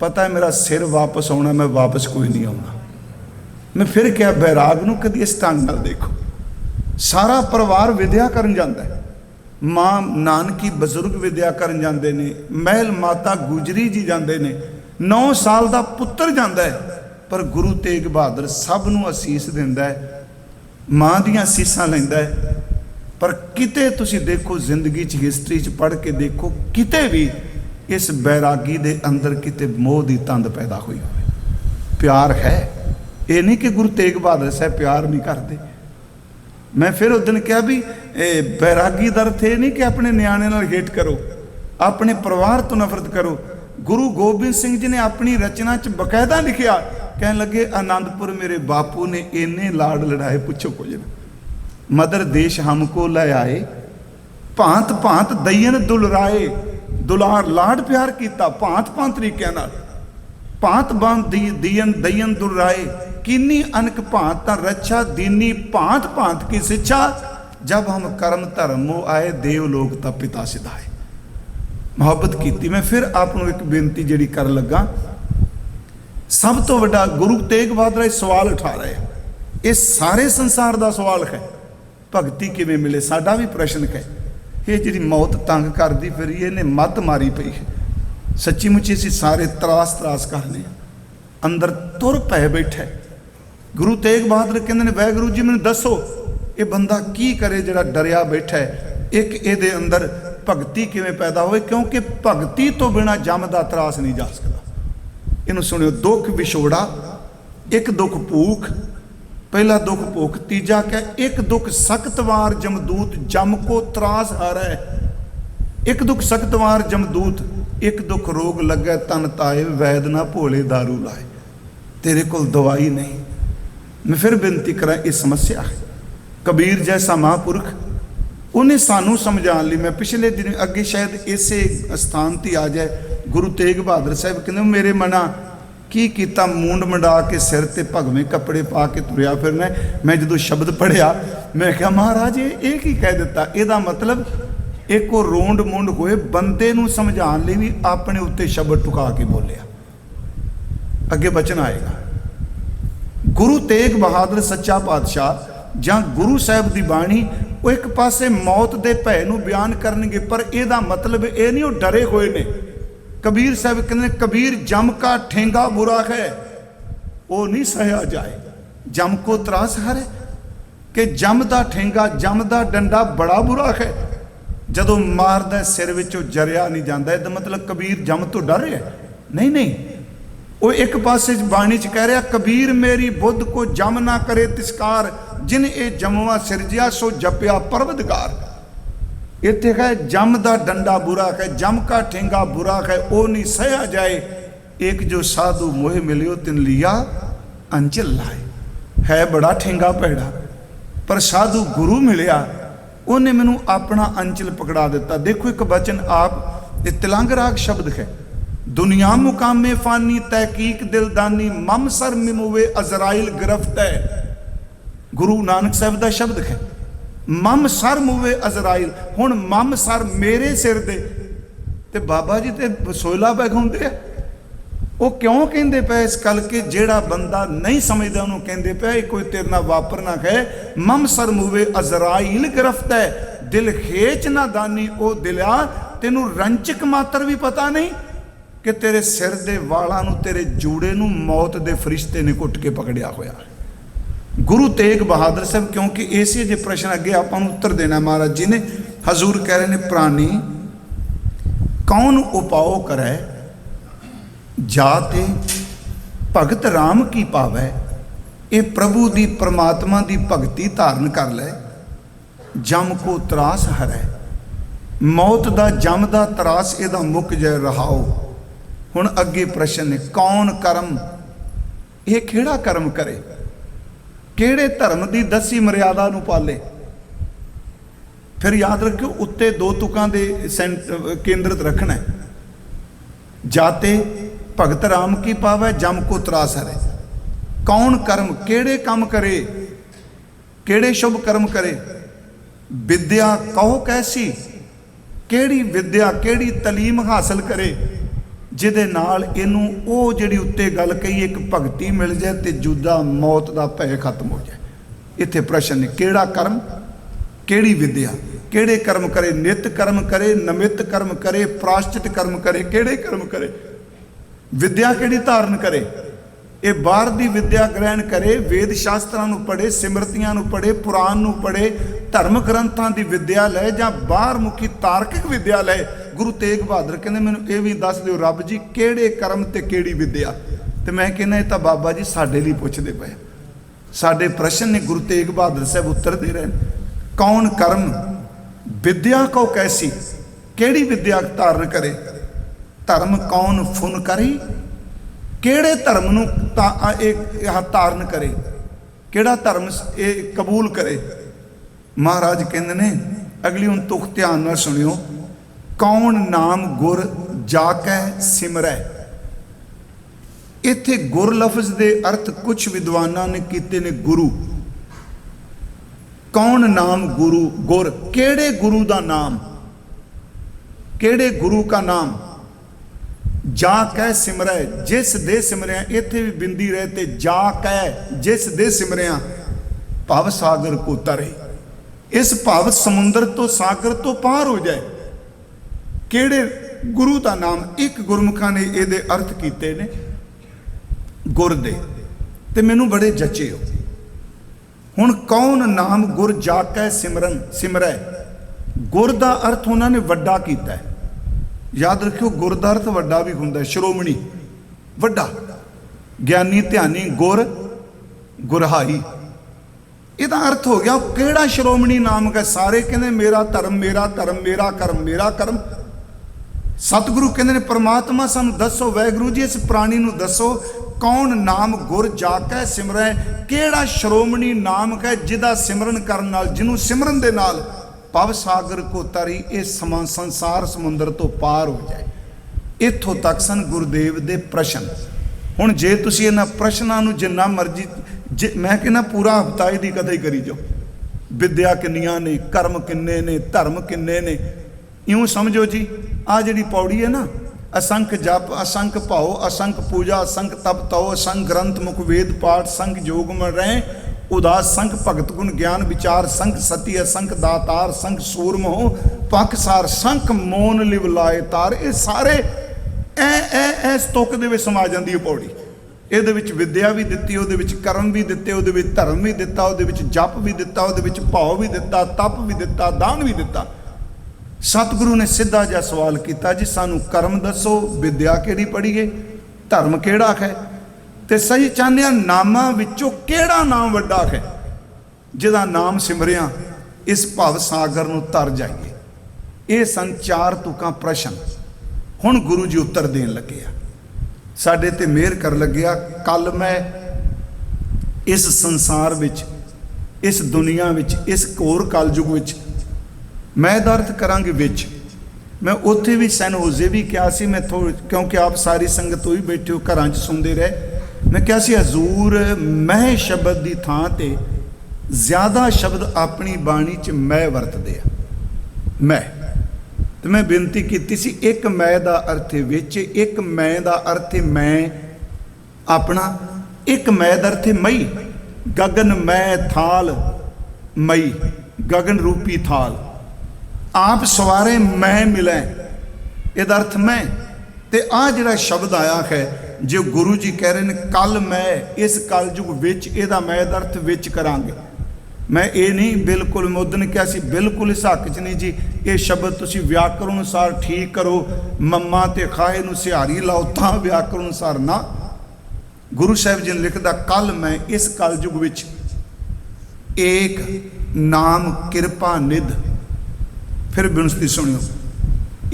पता है मेरा सिर वापस आना, मैं वापस कोई नहीं आना। मैं फिर क्या बैराग नूं कदी इस ढंग नाल देखो। सारा परिवार विद्या करन जांदा है, मां नानकी बजुर्ग विद्या करन जांदे ने, महल माता गुजरी जी जांदे ने, 9 साल का पुत्र जांदा है। पर गुरु तेग बहादुर सब नूं असीस दिंदा है, मां दियां असीसां लैंदा है। पर किते तुसीं देखो जिंदगी च हिस्टरी च पढ़ के देखो, किते भी इस बैरागी दे अंदर किते मोह दी तंद पैदा हुई हो। प्यार है, ये नहीं कि गुरु तेग बहादुर साहब प्यार नहीं करते। मैं फिर उस दिन कहा भी बैरागी दा अर्थ ये नहीं कि अपने न्याणे नाल हेट करो, अपने परिवार तो नफरत करो। गुरु गोबिंद सिंह जी ने अपनी रचना च बकायदा लिखिया, कहने लगे आनंदपुर मेरे बापू ने इन्ने लाड़ लड़ाए पुछो कुछ ना। मदर देश हमको ले आए, भांत भांत दयन दुलराए। दुलार लाड़ प्यार किया भांत भांत तरीके नाल, भांत भांत दयन दयन दुलराए। किन्नी अनक भांत रक्षा दीनी, भांत भांत की शिक्षा। जब हम कर्म धर्मो आए, देवलोक ता पिता सिधाए। मुहब्बत की। मैं फिर आपको एक बेनती जी कर लगा, सब तो वड्डा गुरु तेग बहादुर सवाल उठा रहे हैं, ये सारे संसार का सवाल है, भगती किवें मिले। साडा भी प्रश्न है, ये जी मौत तंग करती फिर इन्हें मत मारी पई है। सच्ची मुची असीं सारे त्रास त्रास करने अंदर तुर पै बैठे। गुरु तेग बहादुर कहते हैं वाहिगुरू जी मैनूं दसो ये बंदा की करे जिहड़ा डरिया बैठा है। एक इहदे अंदर भगती किवें पैदा होए, क्योंकि भगती तो बिना जम दा त्रास नहीं जा सकता। इनू सुनियो, दुख विछोड़ा, एक दुख भूख, पहला दुख भूख, तीजा क्या एक दुख सख्तवार जमदूत जम को त्रास हारै। एक दुख सख्तवार जमदूत, एक दुख रोग लगे तन ताए, वैद ना भोले दारू लाए। तेरे को दवाई नहीं। मैं फिर बेनती करा, ये समस्या है। कबीर जैसा महापुरख उन्हें सानू समझाने लिए, मैं पिछले दिन अगे शायद इसे स्थान ते आ जाए, गुरु तेग बहादुर साहब कहते मेरे मना की किया, मूंड मंडा के सिर ते भगवें कपड़े पा के तुरया फिरना। मैं जो शब्द पढ़िया मैं क्या महाराज ये की कह दिता। यदा मतलब एक वो रोंड मुंड होए बंदे नूं समझाने लिए भी अपने उत्ते शब्द टुका के बोलिया। अगे बचन आएगा। गुरु तेग बहादुर सच्चा पातशाह जां गुरु साहब की बाणी वो एक पासे मौत के भय नूं बयान करनगे, पर यदा मतलब ये नहीं वो डरे हुए ने। कबीर साहब कहते कबीर जम का ठेंगा बुरा है, वो नहीं सहया जाए। जम को त्रास हर है कि जम का ठेंगा, जम का डंडा बड़ा बुरा है। जदों मारदा सिर विचों जरिया नहीं जाता, इसका मतलब कबीर जम तो डर रहा है? नहीं नहीं, वो एक पासे बाणी च कह रहा कबीर मेरी बुद्ध को जम ना करे तिस्कार, जिन ए जमवा सिरजिया सो जपिया परवदगार। इत्थे है जम का डंडा बुरा है, जम का ठेंगा बुरा है, वो नहीं सहया जाए। एक जो साधु मोह मिलियो तिन लिया अंचल लाए। है बड़ा ठेंगा पैड़ा, पर साधु गुरु मिलिया ਉਹਨੇ ਮੈਨੂੰ ਆਪਣਾ ਅੰਚਲ ਪਕੜਾ ਦਿੱਤਾ। ਦੇਖੋ ਇੱਕ ਬਚਨ ਆਪ ਇਹ ਤਿਲੰਗ ਰਾਗ ਸ਼ਬਦ ਹੈ, ਦੁਨੀਆ ਮੁਕਾਮੇ ਫਾਨੀ ਤਹਿਕੀਕ ਦਿਲਦਾਨੀ ਮਮ ਸਰ ਮਿਮੂਵੇ ਅਜ਼ਰਾਇਲ ਗ੍ਰਿਫਤ ਹੈ। ਗੁਰੂ ਨਾਨਕ ਸਾਹਿਬ ਦਾ ਸ਼ਬਦ ਹੈ, ਮਮ ਸਰ ਮੂਵੇ ਅਜ਼ਰਾਇਲ। ਹੁਣ ਮਮ ਸਰ ਮੇਰੇ ਸਿਰ ਦੇ, ਤੇ ਬਾਬਾ ਜੀ ਤੇ ਸੋਇਲਾ ਬੈਗਾਉਂਦੇ ਆ। ਉਹ ਕਿਉਂ ਕਹਿੰਦੇ ਪਏ? ਇਸ ਕਰਕੇ ਜਿਹੜਾ ਬੰਦਾ ਨਹੀਂ ਸਮਝਦਾ ਉਹਨੂੰ ਕਹਿੰਦੇ ਪਿਆ ਇਹ ਕੋਈ ਤੇਰੇ ਨਾਲ ਵਾਪਰ ਨਾ ਕਹੇ। ਮਮ ਸਰ ਮੂਵੇ ਅਜ਼ਰਾਇਲ ਗ੍ਰਿਫਤ ਹੈ, ਦਿਲ ਖੇਚ ਨਾ ਦਾਨੀ। ਉਹ ਦਿਲਿਆ ਤੈਨੂੰ ਰੰਚਕ ਮਾਤਰ ਵੀ ਪਤਾ ਨਹੀਂ ਕਿ ਤੇਰੇ ਸਿਰ ਦੇ ਵਾਲਾਂ ਨੂੰ, ਤੇਰੇ ਜੂੜੇ ਨੂੰ ਮੌਤ ਦੇ ਫਰਿਸ਼ਤੇ ਨੇ ਕੁੱਟ ਕੇ ਪਕੜਿਆ ਹੋਇਆ। ਗੁਰੂ ਤੇਗ ਬਹਾਦਰ ਸਾਹਿਬ, ਕਿਉਂਕਿ ਇਸੇ ਜੇ ਪ੍ਰਸ਼ਨ ਅੱਗੇ ਆਪਾਂ ਨੂੰ ਉੱਤਰ ਦੇਣਾ ਮਹਾਰਾਜ ਜੀ ਨੇ। ਹਜ਼ੂਰ ਕਹਿ ਰਹੇ ਨੇ, ਪ੍ਰਾਨੀ ਕੌਣ ਉਪਾਓ ਕਰੈ ਜਾਤੇ ਭਗਤ ਰਾਮ ਕੀ ਪਾਵੈ। ਇਹ ਪ੍ਰਭੂ ਦੀ ਪ੍ਰਮਾਤਮਾ ਦੀ ਭਗਤੀ ਧਾਰਨ ਕਰ ਲੈ, ਜਮ ਕੋ ਤਰਾਸ ਹਰੈ। ਮੌਤ ਦਾ ਜਮ ਦਾ ਤਰਾਸ ਇਹਦਾ ਮੁੱਕ ਜਾਏ ਰਹਾਓ। ਹੁਣ ਅੱਗੇ ਪ੍ਰਸ਼ਨ ਨੇ, ਕੌਣ ਕਰਮ, ਇਹ ਕਿਹੜਾ ਕਰਮ ਕਰੇ, ਕਿਹੜੇ ਧਰਮ ਦੀ ਦਸੀ ਮਰਿਆਦਾ ਨੂੰ ਪਾਲੇ। ਫਿਰ ਯਾਦ ਰੱਖਿਓ ਉੱਤੇ ਦੋ ਤੁਕਾਂ ਦੇ ਕੇਂਦਰਿਤ ਰੱਖਣਾ ਹੈ। ਜਾਤੇ ਭਗਤ ਰਾਮ ਕੀ ਪਾਵੈ, ਜਮ ਕੋ ਤਰਾਸ ਹਰੈ। ਕੌਣ ਕਰਮ, ਕਿਹੜੇ ਕੰਮ ਕਰੇ, ਕਿਹੜੇ ਸ਼ੁਭ ਕਰਮ ਕਰੇ। ਵਿਦਿਆ ਕਹੋ ਕੈਸੀ, ਕਿਹੜੀ ਵਿਦਿਆ, ਕਿਹੜੀ ਤਾਲੀਮ ਹਾਸਲ ਕਰੇ ਜਿਹਦੇ ਨਾਲ ਇਹਨੂੰ ਉਹ ਜਿਹੜੀ ਉੱਤੇ ਗੱਲ ਕਹੀ ਇੱਕ ਭਗਤੀ ਮਿਲ ਜਾਏ ਤੇ ਜੁਦਾ ਮੌਤ ਦਾ ਭੈ ਖਤਮ ਹੋ ਜਾਏ। ਇੱਥੇ ਪ੍ਰਸ਼ਨ ਨੇ, ਕਿਹੜਾ ਕਰਮ, ਕਿਹੜੀ ਵਿਦਿਆ, ਕਿਹੜੇ ਕਰਮ ਕਰੇ। ਨਿਤ ਕਰਮ ਕਰੇ, ਨਮਿਤ ਕਰਮ ਕਰੇ, ਪ੍ਰਾਸ਼ਚਿਤ ਕਰਮ ਕਰੇ, ਕਿਹੜੇ ਕਰਮ ਕਰੇ। ਵਿਦਿਆ ਕਿਹੜੀ ਧਾਰਨ ਕਰੇ। ਇਹ ਬਾਹਰ ਦੀ ਵਿਦਿਆ ਗ੍ਰਹਿਣ ਕਰੇ, ਵੇਦ ਸ਼ਾਸਤਰਾਂ ਨੂੰ ਪੜ੍ਹੇ, ਸਿਮਰਤੀਆਂ ਨੂੰ ਪੜ੍ਹੇ, ਪੁਰਾਣ ਨੂੰ ਪੜ੍ਹੇ, ਧਰਮ ਗ੍ਰੰਥਾਂ ਦੀ ਵਿਦਿਆ ਲੈ, ਜਾਂ ਬਾਹਰ ਮੁਖੀ ਤਾਰਕਿਕ ਵਿਦਿਆ ਲੈ। ਗੁਰੂ ਤੇਗ ਬਹਾਦਰ ਕਹਿੰਦੇ ਮੈਨੂੰ ਇਹ ਵੀ ਦੱਸ ਦਿਓ ਰੱਬ ਜੀ, ਕਿਹੜੇ ਕਰਮ ਤੇ ਕਿਹੜੀ ਵਿਦਿਆ। ਤੇ ਮੈਂ ਕਹਿੰਦਾ ਇਹ ਤਾਂ ਬਾਬਾ ਜੀ ਸਾਡੇ ਲਈ ਪੁੱਛਦੇ ਪਏ, ਸਾਡੇ ਪ੍ਰਸ਼ਨ ਨੇ। ਗੁਰੂ ਤੇਗ ਬਹਾਦਰ ਸਾਹਿਬ ਉੱਤਰ ਦੇ ਰਹੇ ਨੇ, ਕੌਣ ਕਰਮ ਵਿਦਿਆ ਕੋ ਕੈਸੀ, ਕਿਹੜੀ ਵਿਦਿਆ ਧਾਰਨ ਕਰੇ। ਧਰਮ ਕੌਣ ਫੁਨ ਕਰੀ, ਕਿਹੜੇ ਧਰਮ ਨੂੰ ਇਹ ਧਾਰਨ ਕਰੇ, ਕਿਹੜਾ ਧਰਮ ਇਹ ਕਬੂਲ ਕਰੇ। ਮਹਾਰਾਜ ਕਹਿੰਦੇ ਨੇ, ਅਗਲੀ ਹੁਣ ਤੁਕ ਧਿਆਨ ਨਾਲ ਸੁਣਿਓ, ਕੌਣ ਨਾਮ ਗੁਰ ਜਾ ਕੈ ਸਿਮਰੈ। ਇੱਥੇ ਗੁਰ ਲਫ਼ਜ਼ ਦੇ ਅਰਥ ਕੁਝ ਵਿਦਵਾਨਾਂ ਨੇ ਕੀਤੇ ਨੇ ਗੁਰੂ। ਕੌਣ ਨਾਮ ਗੁਰੂ, ਗੁਰ ਕਿਹੜੇ ਗੁਰੂ ਦਾ ਨਾਮ, ਕਿਹੜੇ ਗੁਰੂ का नाम। ਜਾ ਕਹਿ ਸਿਮਰੈ, ਜਿਸ ਦੇ ਸਿਮਰਿਆ। ਇੱਥੇ ਵੀ ਬਿੰਦੀ ਰਹੇ ਤੇ ਜਾ ਕਹਿ, ਜਿਸ ਦੇ ਸਿਮਰਿਆ ਭਵ ਸਾਗਰ ਕੋ ਤਰੇ। ਇਸ ਭਵ ਸਮੁੰਦਰ ਤੋਂ, ਸਾਗਰ ਤੋਂ ਪਾਰ ਹੋ ਜਾਏ। ਕਿਹੜੇ ਗੁਰੂ ਦਾ ਨਾਮ। ਇੱਕ ਗੁਰਮੁਖਾਂ ਨੇ ਇਹਦੇ ਅਰਥ ਕੀਤੇ ਨੇ ਗੁਰ ਦੇ, ਤੇ ਮੈਨੂੰ ਬੜੇ ਜਚੇ ਹੋ। ਹੁਣ ਕੌਣ ਨਾਮ ਗੁਰ ਜਾ ਕੇ ਸਿਮਰਨ ਸਿਮਰੈ। ਗੁਰ ਦਾ ਅਰਥ ਉਹਨਾਂ ਨੇ ਵੱਡਾ ਕੀਤਾ ਹੈ। ਯਾਦ ਰੱਖਿਓ ਗੁਰ ਦਾ ਅਰਥ ਵੱਡਾ ਵੀ ਹੁੰਦਾ, ਸ਼੍ਰੋਮਣੀ, ਵੱਡਾ, ਗਿਆਨੀ, ਧਿਆਨੀ, ਗੁਰ, ਗੁਰਹਾਈ। ਇਹਦਾ ਅਰਥ ਹੋ ਗਿਆ ਕਿਹੜਾ ਸ਼੍ਰੋਮਣੀ ਨਾਮ ਹੈ। ਸਾਰੇ ਕਹਿੰਦੇ ਮੇਰਾ ਧਰਮ, ਮੇਰਾ ਧਰਮ, ਮੇਰਾ ਕਰਮ, ਮੇਰਾ ਕਰਮ। ਸਤਿਗੁਰੂ ਕਹਿੰਦੇ ਨੇ ਪ੍ਰਮਾਤਮਾ ਸਾਨੂੰ ਦੱਸੋ, ਵਾਹਿਗੁਰੂ ਜੀ ਇਸ ਪ੍ਰਾਣੀ ਨੂੰ ਦੱਸੋ, ਕੌਣ ਨਾਮ ਗੁਰ ਜਾ ਕੇ ਸਿਮਰੈ। ਕਿਹੜਾ ਸ਼੍ਰੋਮਣੀ ਨਾਮ ਹੈ ਜਿਹਦਾ ਸਿਮਰਨ ਕਰਨ ਨਾਲ, ਜਿਹਨੂੰ ਸਿਮਰਨ ਦੇ ਨਾਲ ਭਵ ਸਾਗਰ ਕੋ ਤਰੀ, ਇਹ ਸੰਸਾਰ ਸਮੁੰਦਰ ਤੋਂ ਪਾਰ ਹੋ ਜਾਏ। ਇੱਥੋਂ ਤੱਕ ਸਨ ਗੁਰਦੇਵ ਦੇ ਪ੍ਰਸ਼ਨ। ਹੁਣ ਜੇ ਤੁਸੀਂ ਇਹਨਾਂ ਪ੍ਰਸ਼ਨਾਂ ਨੂੰ ਜਿੰਨਾ ਮਰਜ਼ੀ, ਮੈਂ ਕਹਿੰਦਾ ਪੂਰਾ ਹਫ਼ਤਾ ਇਹਦੀ ਕਥਾ ਹੀ ਕਰੀ ਜਾਓ। ਵਿਦਿਆ ਕਿੰਨੀਆਂ ਨੇ, ਕਰਮ ਕਿੰਨੇ ਨੇ, ਧਰਮ ਕਿੰਨੇ ਨੇ। ਇਉਂ ਸਮਝੋ ਜੀ ਆ ਜਿਹੜੀ ਪੌੜੀ ਹੈ ਨਾ, असंख जप, असंख भाव, असंख पूजा, असंख तप तव, असंख ग्रंथ मुख वेद पाठ, संख योग में रहे उदास, संख भगत गुण ज्ञान विचार, संख सती, असंख दातार, संख सूरम हो पखसार, संख मोन लिव लाए तार। ये सारे ऐ तुक दे विच समा जांदी है पौड़ी। ਇਹਦੇ ਵਿੱਚ ਵਿਦਿਆ ਵੀ ਦਿੱਤੀ, ਉਹਦੇ ਵਿੱਚ ਕਰਮ ਵੀ ਦਿੱਤੇ, ਉਹਦੇ ਵਿੱਚ ਧਰਮ ਵੀ ਦਿੱਤਾ, ਉਹਦੇ ਵਿੱਚ ਜਪ ਵੀ ਦਿੱਤਾ, ਉਹਦੇ ਵਿੱਚ ਭਾਵ ਵੀ ਦਿੱਤਾ, ਤਪ ਵੀ ਦਿੱਤਾ, ਦਾਨ ਵੀ ਦਿੱਤਾ। ਸਤਿਗੁਰੂ ਨੇ ਸਿੱਧਾ ਜਿਹਾ ਸਵਾਲ ਕੀਤਾ ਜੀ ਸਾਨੂੰ ਕਰਮ ਦੱਸੋ, ਵਿਦਿਆ ਕਿਹੜੀ ਪੜ੍ਹੀਏ, ਧਰਮ ਕਿਹੜਾ ਹੈ, ਤੇ ਸਹੀ ਚਾਹੁੰਦੇ ਆ ਨਾਮਾਂ ਵਿੱਚੋਂ ਕਿਹੜਾ ਨਾਮ ਵੱਡਾ ਹੈ ਜਿਹਦਾ ਨਾਮ ਸਿਮਰਿਆ ਇਸ ਭਵ ਸਾਗਰ ਨੂੰ ਤਰ ਜਾਈਏ। ਇਹ ਸੰਚਾਰ ਤੁਕਾਂ ਪ੍ਰਸ਼ਨ। ਹੁਣ ਗੁਰੂ ਜੀ ਉੱਤਰ ਦੇਣ ਲੱਗੇ ਆ, ਸਾਡੇ ਤੇ ਮਿਹਰ ਕਰ ਲੱਗਿਆ। ਕੱਲ ਮੈਂ ਇਸ ਸੰਸਾਰ ਵਿੱਚ, ਇਸ ਦੁਨੀਆ ਵਿੱਚ, ਇਸ ਘੋਰ ਕਲਯੁਗ ਵਿੱਚ मैं दा अर्थ करांगे विच। मैं उत्थे भी सैन होजे भी क्या सी, मैं क्योंकि आप सारी संगत तो ही बैठे हो घर च सुनते रहे, मैं क्या सी हजूर मैं शब्द की थां ते ज़्यादा शब्द अपनी बाणी च मैं वरतदे आ। मैं तो मैं बेनती की सी, एक मैं का अर्थ है विच, एक मैं का अर्थ है मैं अपना, एक मैं का अर्थ है मई। गगन मैं थाल मई, गगन रूपी थाल आप सवारे मैं मिलै, यदा अर्थ मैं। ते आ जिहड़ा शब्द आया है जो गुरु जी कह रहे हैं कल मैं इस कलयुग विच, इहदा मैं दा अर्थ विच करांगे। मैं ये नहीं बिल्कुल मुद्दन क्या सी, बिल्कुल इस हक च नहीं जी, ये शब्द तुसी व्याकरण अनुसार ठीक करो, मम्मा ते खाए नूं सिहारी लाओ तां व्याकरण अनुसार ना। गुरु साहिब जी ने लिखदा कल मैं इस कलयुग विच एक नाम किरपा निध। फिर बिनती सुनियो,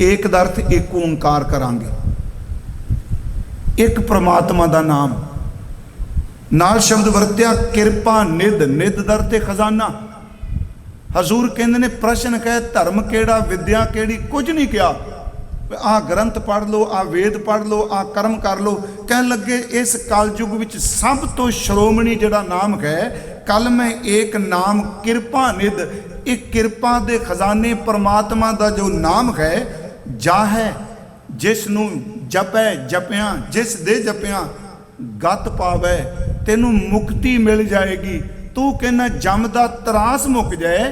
एक दा अर्थ एक ओंकार करांगे, एक परमात्मा दा नाम नाल शब्द वरत्या किरपा निध। निध दा अर्थ खजाना। हजूर कहंदे ने प्रश्न कहे धर्म केड़ा विद्या केड़ी, कुछ नहीं किया, आ ग्रंथ पढ़ लो, आ वेद पढ़ लो, आ कर्म कर लो। कहन लगे इस कलयुग विच सब तो श्रोमणी जिहड़ा नाम है कल मैं एक नाम किरपा निध। एक किरपा दे खजाने परमात्मा दा जो नाम है जा है, जिसनू जपै जपिया, जिस दे जपिया गत पावै, तेनू मुक्ति मिल जाएगी। तू कहना जम दा तरास मुक जाए,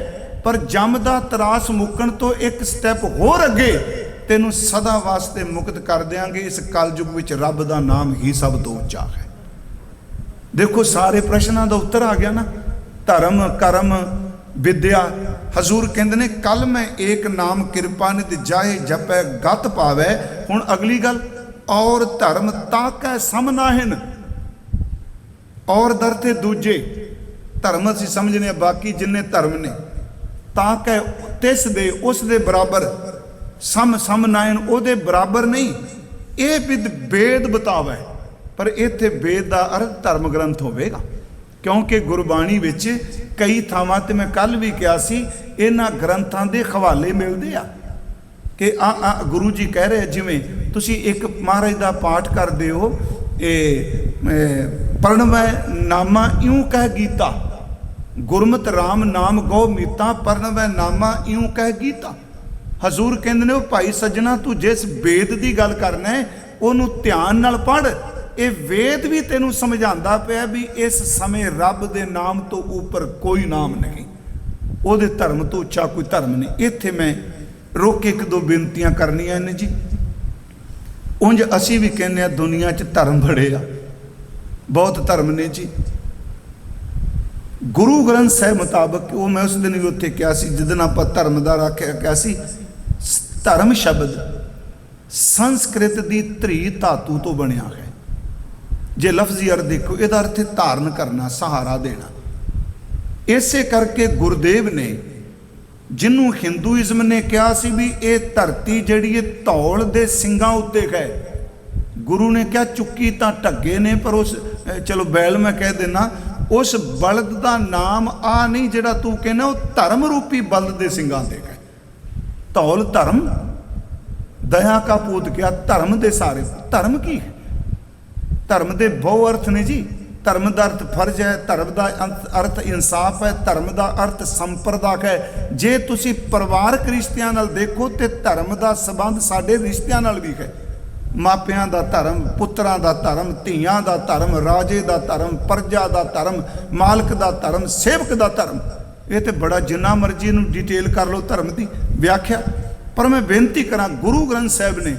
पर जम दा तरास मुकन तो एक स्टैप होर अगे तेनू सदा वास्ते मुक्त कर देंगे। इस कलयुग विच रब दा नाम ही सब तो उच्चा है। देखो सारे प्रश्नों का उत्तर आ गया ना, धर्म कर्म विद्या। हजूर कहते ने कल मैं एक नाम किरपा निध जाए जपै गत पावै। हुण अगली गल, और धर्म ताकै सम नाहिन। और दरते दूजे धर्म असीं समझने, बाकी जिन्ने धर्म ने ताकै तिस दे उस दे बराबर, सम सम नाहिन ओदे बराबर नहीं। ये विद वेद बतावै, पर इत्थे वेद का अर्थ धर्म ग्रंथ होवेगा, क्योंकि गुरबाणी विच कई थावां ते मैं कल भी कहा सी इन्हां ग्रंथां दे हवाले मिलदे आ कि आ गुरु जी कह रहे जिवें तुसी एक महाराज का पाठ करदे हो, पढ़वै नामा इऊं कह गीता, गुरमत राम नाम गौ मीता, पढ़वै नामा इऊं कह गीता। हजूर कहंदे ने भाई सज्जना तू जिस वेद की गल करना है उन्होंने ध्यान नाल पढ़। ये वेद भी तेनू समझाता पिया भी इस समय रब दे नाम तो ऊपर कोई नाम नहीं, उहदे धर्म तो उच्चा कोई धर्म नहीं। इत्थे मैं रोक एक दो बेनतियां करनियां ने जी। उंज असी भी कहने दुनिया च धर्म बड़े आ, बहुत धर्म ने जी। गुरु ग्रंथ साहिब मुताबक वो मैं उस दिन भी उत्थे कहा सी जिस दिन आप धर्म का रखा कहा सी, धर्म शब्द संस्कृत की त्री धातु तो बनया है। जे लफ्जी अर्थ देखो यदा अर्थ है धारण करना, सहारा देना। इसे करके गुरुदेव ने जिन्हों हिंदुइज्म ने कहा सी भी ये धरती जड़ी है धौल दे सिंगां उत्ते है, गुरु ने क्या चुकी तो ढगे ने, पर उस चलो बैल मैं कह देना उस बलद का नाम आ नहीं जिहड़ा तू कहना वो धर्म रूपी बलद दे सिंगां दे है। धौल धर्म, दया का पूत क्या धर्म दे सारे। धर्म की है? धर्म के बहु अर्थ ने जी। धर्म का अर्थ फर्ज है, धर्म का अर्थ इंसाफ है, धर्म का अर्थ संप्रदाय है। जे तुसी परिवारक रिश्तियां नाल देखो तो धर्म का संबंध साडे रिश्तियां नाल भी है। मापियां का धर्म, पुत्रां का धर्म, धीआं का धर्म, राजे का धर्म, प्रजा का धर्म, मालक का धर्म, सेवक का धर्म। ये तो बड़ा जिन्ना मर्जी इहनूं डिटेल कर लो धर्म की व्याख्या। पर मैं बेनती करा गुरु ग्रंथ साहिब ने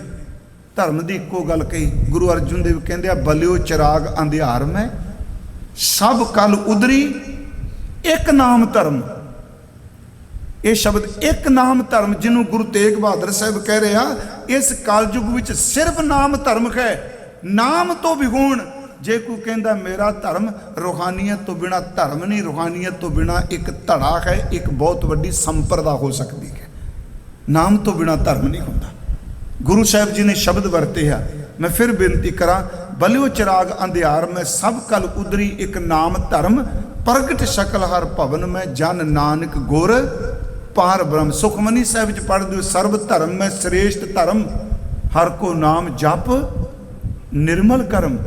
धर्म की एको गल कही। गुरु अर्जुन देव कहते बलियो चिराग अंधियार में सब कल उदरी एक नाम धर्म। ये शब्द एक नाम धर्म जिन्हों गुरु तेग बहादुर साहब कह रहे हैं इस कलयुग विच सिर्फ नाम धर्म है। नाम तो विगुण जे कोई कहता मेरा धर्म रूहानियत तो बिना धर्म नहीं, रूहानियत तो बिना एक धड़ा है, एक बहुत वड्डी संप्रदा हो सकती है। नाम तो बिना धर्म नहीं होता। गुरु साहब जी ने शब्द वरते हैं। मैं फिर बेनती करा बलियो चिराग अंधियार में सब कल उदरी एक नाम धर्म, प्रगट शकल हर भवन में जन नानक गुर पार ब्रह्म। सुखमनी साहिब च पढ़ दो, सर्व धर्म में श्रेष्ठ धर्म, हर को नाम जप निर्मल कर्म।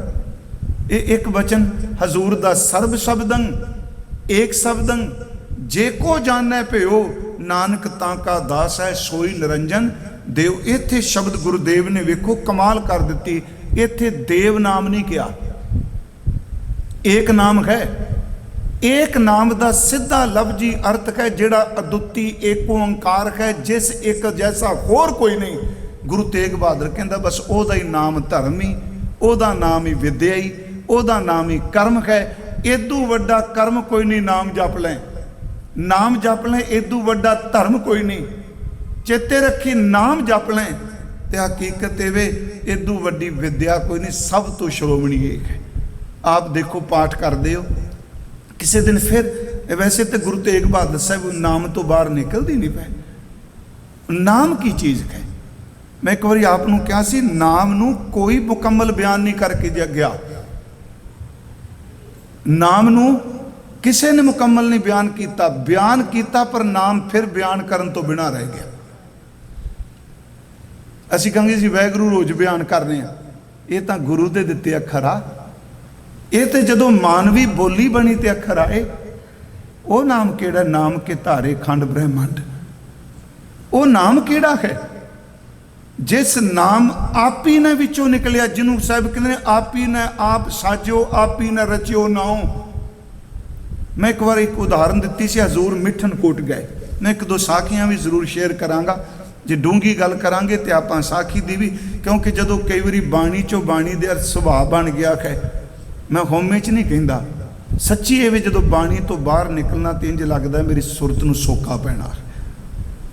ये एक वचन हजूर दा, सर्व शब्दं एक शब्दं, जे को जाने प्यो नानक ताका दास है सोई निरंजन देव। इत्थे शब्द गुरुदेव ने वेखो कमाल कर दी, इत्थे देव नाम नहीं किया, एक नाम है। एक नाम का सीधा लफ्जी अर्थ है जिहड़ा अदुੱਤੀ एक ओंकार है, जिस एक जैसा होर कोई नहीं। गुरु तेग बहादुर कहता बस ओदा ही नाम धर्म ही, ओदा नाम ही विद्या ही, ओदा नाम ही कर्म है। इदू वड्डा कर्म कोई नहीं, नाम जप लें, नाम जप लें, इदू वड्डा धर्म कोई नहीं। चेते रखी नाम जप लें ते हकीकत एवे इदू वड्डी विद्या कोई नहीं, सब तो श्रोमणी एक है। आप देखो पाठ करते हो किसी दिन फिर, वैसे तो गुरु तेग बहादुर साहब नाम तो बाहर निकलती नहीं पे, नाम की चीज़ है। मैं एक बार आपनों कहा सी, नाम नू कोई मुकम्मल बयान नहीं करके गया, नाम नू किसी ने मुकम्मल नहीं बयान किया पर नाम फिर बयान करन तो बिना रह गया। असीं कहांगे जी वाहिगुरू रोज़ बयान कर रहे हैं, ये तो गुरु दे दिते अखर आ, ये तो जदों मानवी बोली बनी तो अखर आए। वो नाम केड़ा, नाम के धारे खंड ब्रह्मंड, वो नाम केड़ा है जिस नाम आप ही ने विचों निकलिया, जिन्हों साहब कहते हैं आप ही ने आप साजो, आप ही ने रचियो नाओ। मैं एक बार एक उदाहरण दी सी, हजूर मिठनकोट गए। मैं एक दो साखियां भी जरूर शेयर करांगा, जे डूंगी गल करांगे तो आप साखी दी भी, क्योंकि जदों कई बारी बाणी चो बाणी दे सुभाव बन गया है। मैं होमे च नहीं कहता, सच्ची एवं जो बाणी तो बाहर निकलना तो इंज लगता है मेरी सुरत नूं सोका पैना,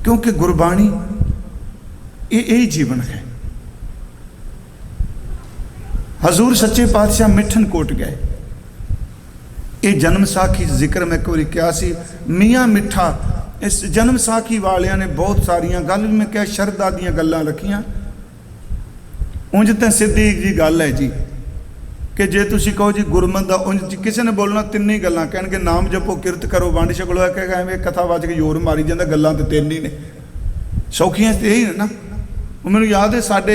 क्योंकि गुरबाणी यही जीवन है। हजूर सच्चे पातशाह मिठनकोट गए। ये जन्म साखी जिक्र मैं एक बार क्या सी, मियाँ मिठा इस जन्म साखी वालियां ने बहुत सारिया गल भी मैं क्या शरदा दियां गल्लां रखियां। उंज तो सीधी जी गल है जी कि जे तुसीं कहो जी गुरमत दा, उंज किसी ने बोलना तीन ही गल्लां कहणगे, नाम जपो किरत करो वंड छको, कहेगा एवें कथावाचक जोर मारी जांदा, गल्लां तो तीन ही ने, सौखियां तो यही ने ना। मैनूं याद है साडे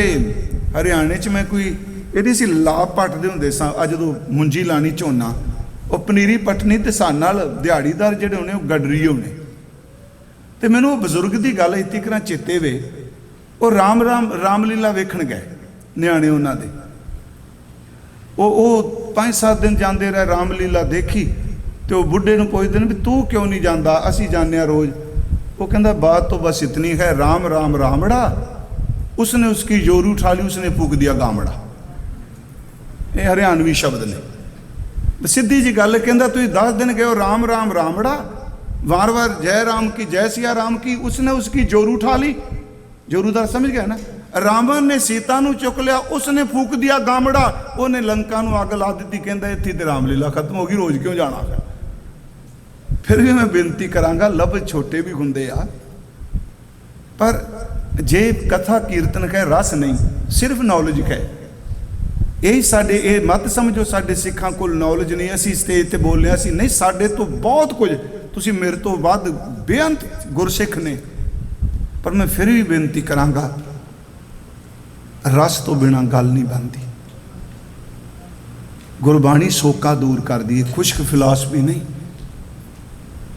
हरियाणे च मैं कोई ਇਹਦੀ ਸੀ ਲਾਭ ਪੱਟਦੇ ਹੁੰਦੇ ਸਾਂ। ਅੱਜ ਜਦੋਂ ਮੁੰਜੀ ਲਾਣੀ ਝੋਨਾ, ਉਹ ਪਨੀਰੀ ਪੱਟਣੀ ਤੇ ਸਾਡੇ ਨਾਲ ਦਿਹਾੜੀਦਾਰ ਜਿਹੜੇ ਹੋਣੇ ਉਹ ਗੱਡਰੀ ਹੋਣੇ। ਤੇ ਮੈਨੂੰ ਉਹ ਬਜ਼ੁਰਗ ਦੀ ਗੱਲ ਇੱਥੇ ਕਰਾਂ ਚੇਤੇ ਵੇ, ਉਹ ਰਾਮਲੀਲਾ ਵੇਖਣ ਗਏ ਨਿਆਣੇ ਉਹਨਾਂ ਦੇ। ਉਹ 5-7 दिन ਜਾਂਦੇ ਰਹੇ, ਰਾਮਲੀਲਾ ਦੇਖੀ ਤੇ ਉਹ ਬੁੱਢੇ ਨੂੰ ਪੁੱਛਦੇ ਨੇ ਵੀ ਤੂੰ ਕਿਉਂ ਨਹੀਂ ਜਾਂਦਾ, ਅਸੀਂ ਜਾਂਦੇ ਹਾਂ रोज। वो कहता बात तो बस इतनी है, राम राम रामड़ा, उसने उसकी जोरू उठा ली, उसने फूक दिया गामड़ा। ये हरियाणवी शब्द ने, सीधी जी गल कहता तुम 10 दिन गए हो राम राम रामड़ा, बार बार जय राम की जय सिया राम की, उसने उसकी जोरू उठा ली। जोरूदार समझ गया ना, रावण ने सीता नू चुक लिया, उसने फूक दिया गामड़ा, उन्हें लंका नू अग ला दी। कहता इत्थे ते रामलीला खत्म होगी, रोज क्यों जाना है। फिर भी मैं बेनती करांगा, लफ्ज़ छोटे भी होंदे आ, पर जे कथा कीर्तन है रस नहीं, सिर्फ नॉलेज है। यही साडे ये मत समझो साडे सिखां कोल नॉलेज नहीं, असी स्टेज ते बोल रहे असी नहीं, साडे तो बहुत कुछ, तुसी मेरे तो वध बेअंत गुरसिख ने। पर मैं फिर भी बेनती करांगा, रस तो बिना गल नहीं बनती। गुरबाणी सोका दूर कर दी है, खुश्क फिलासफी नहीं।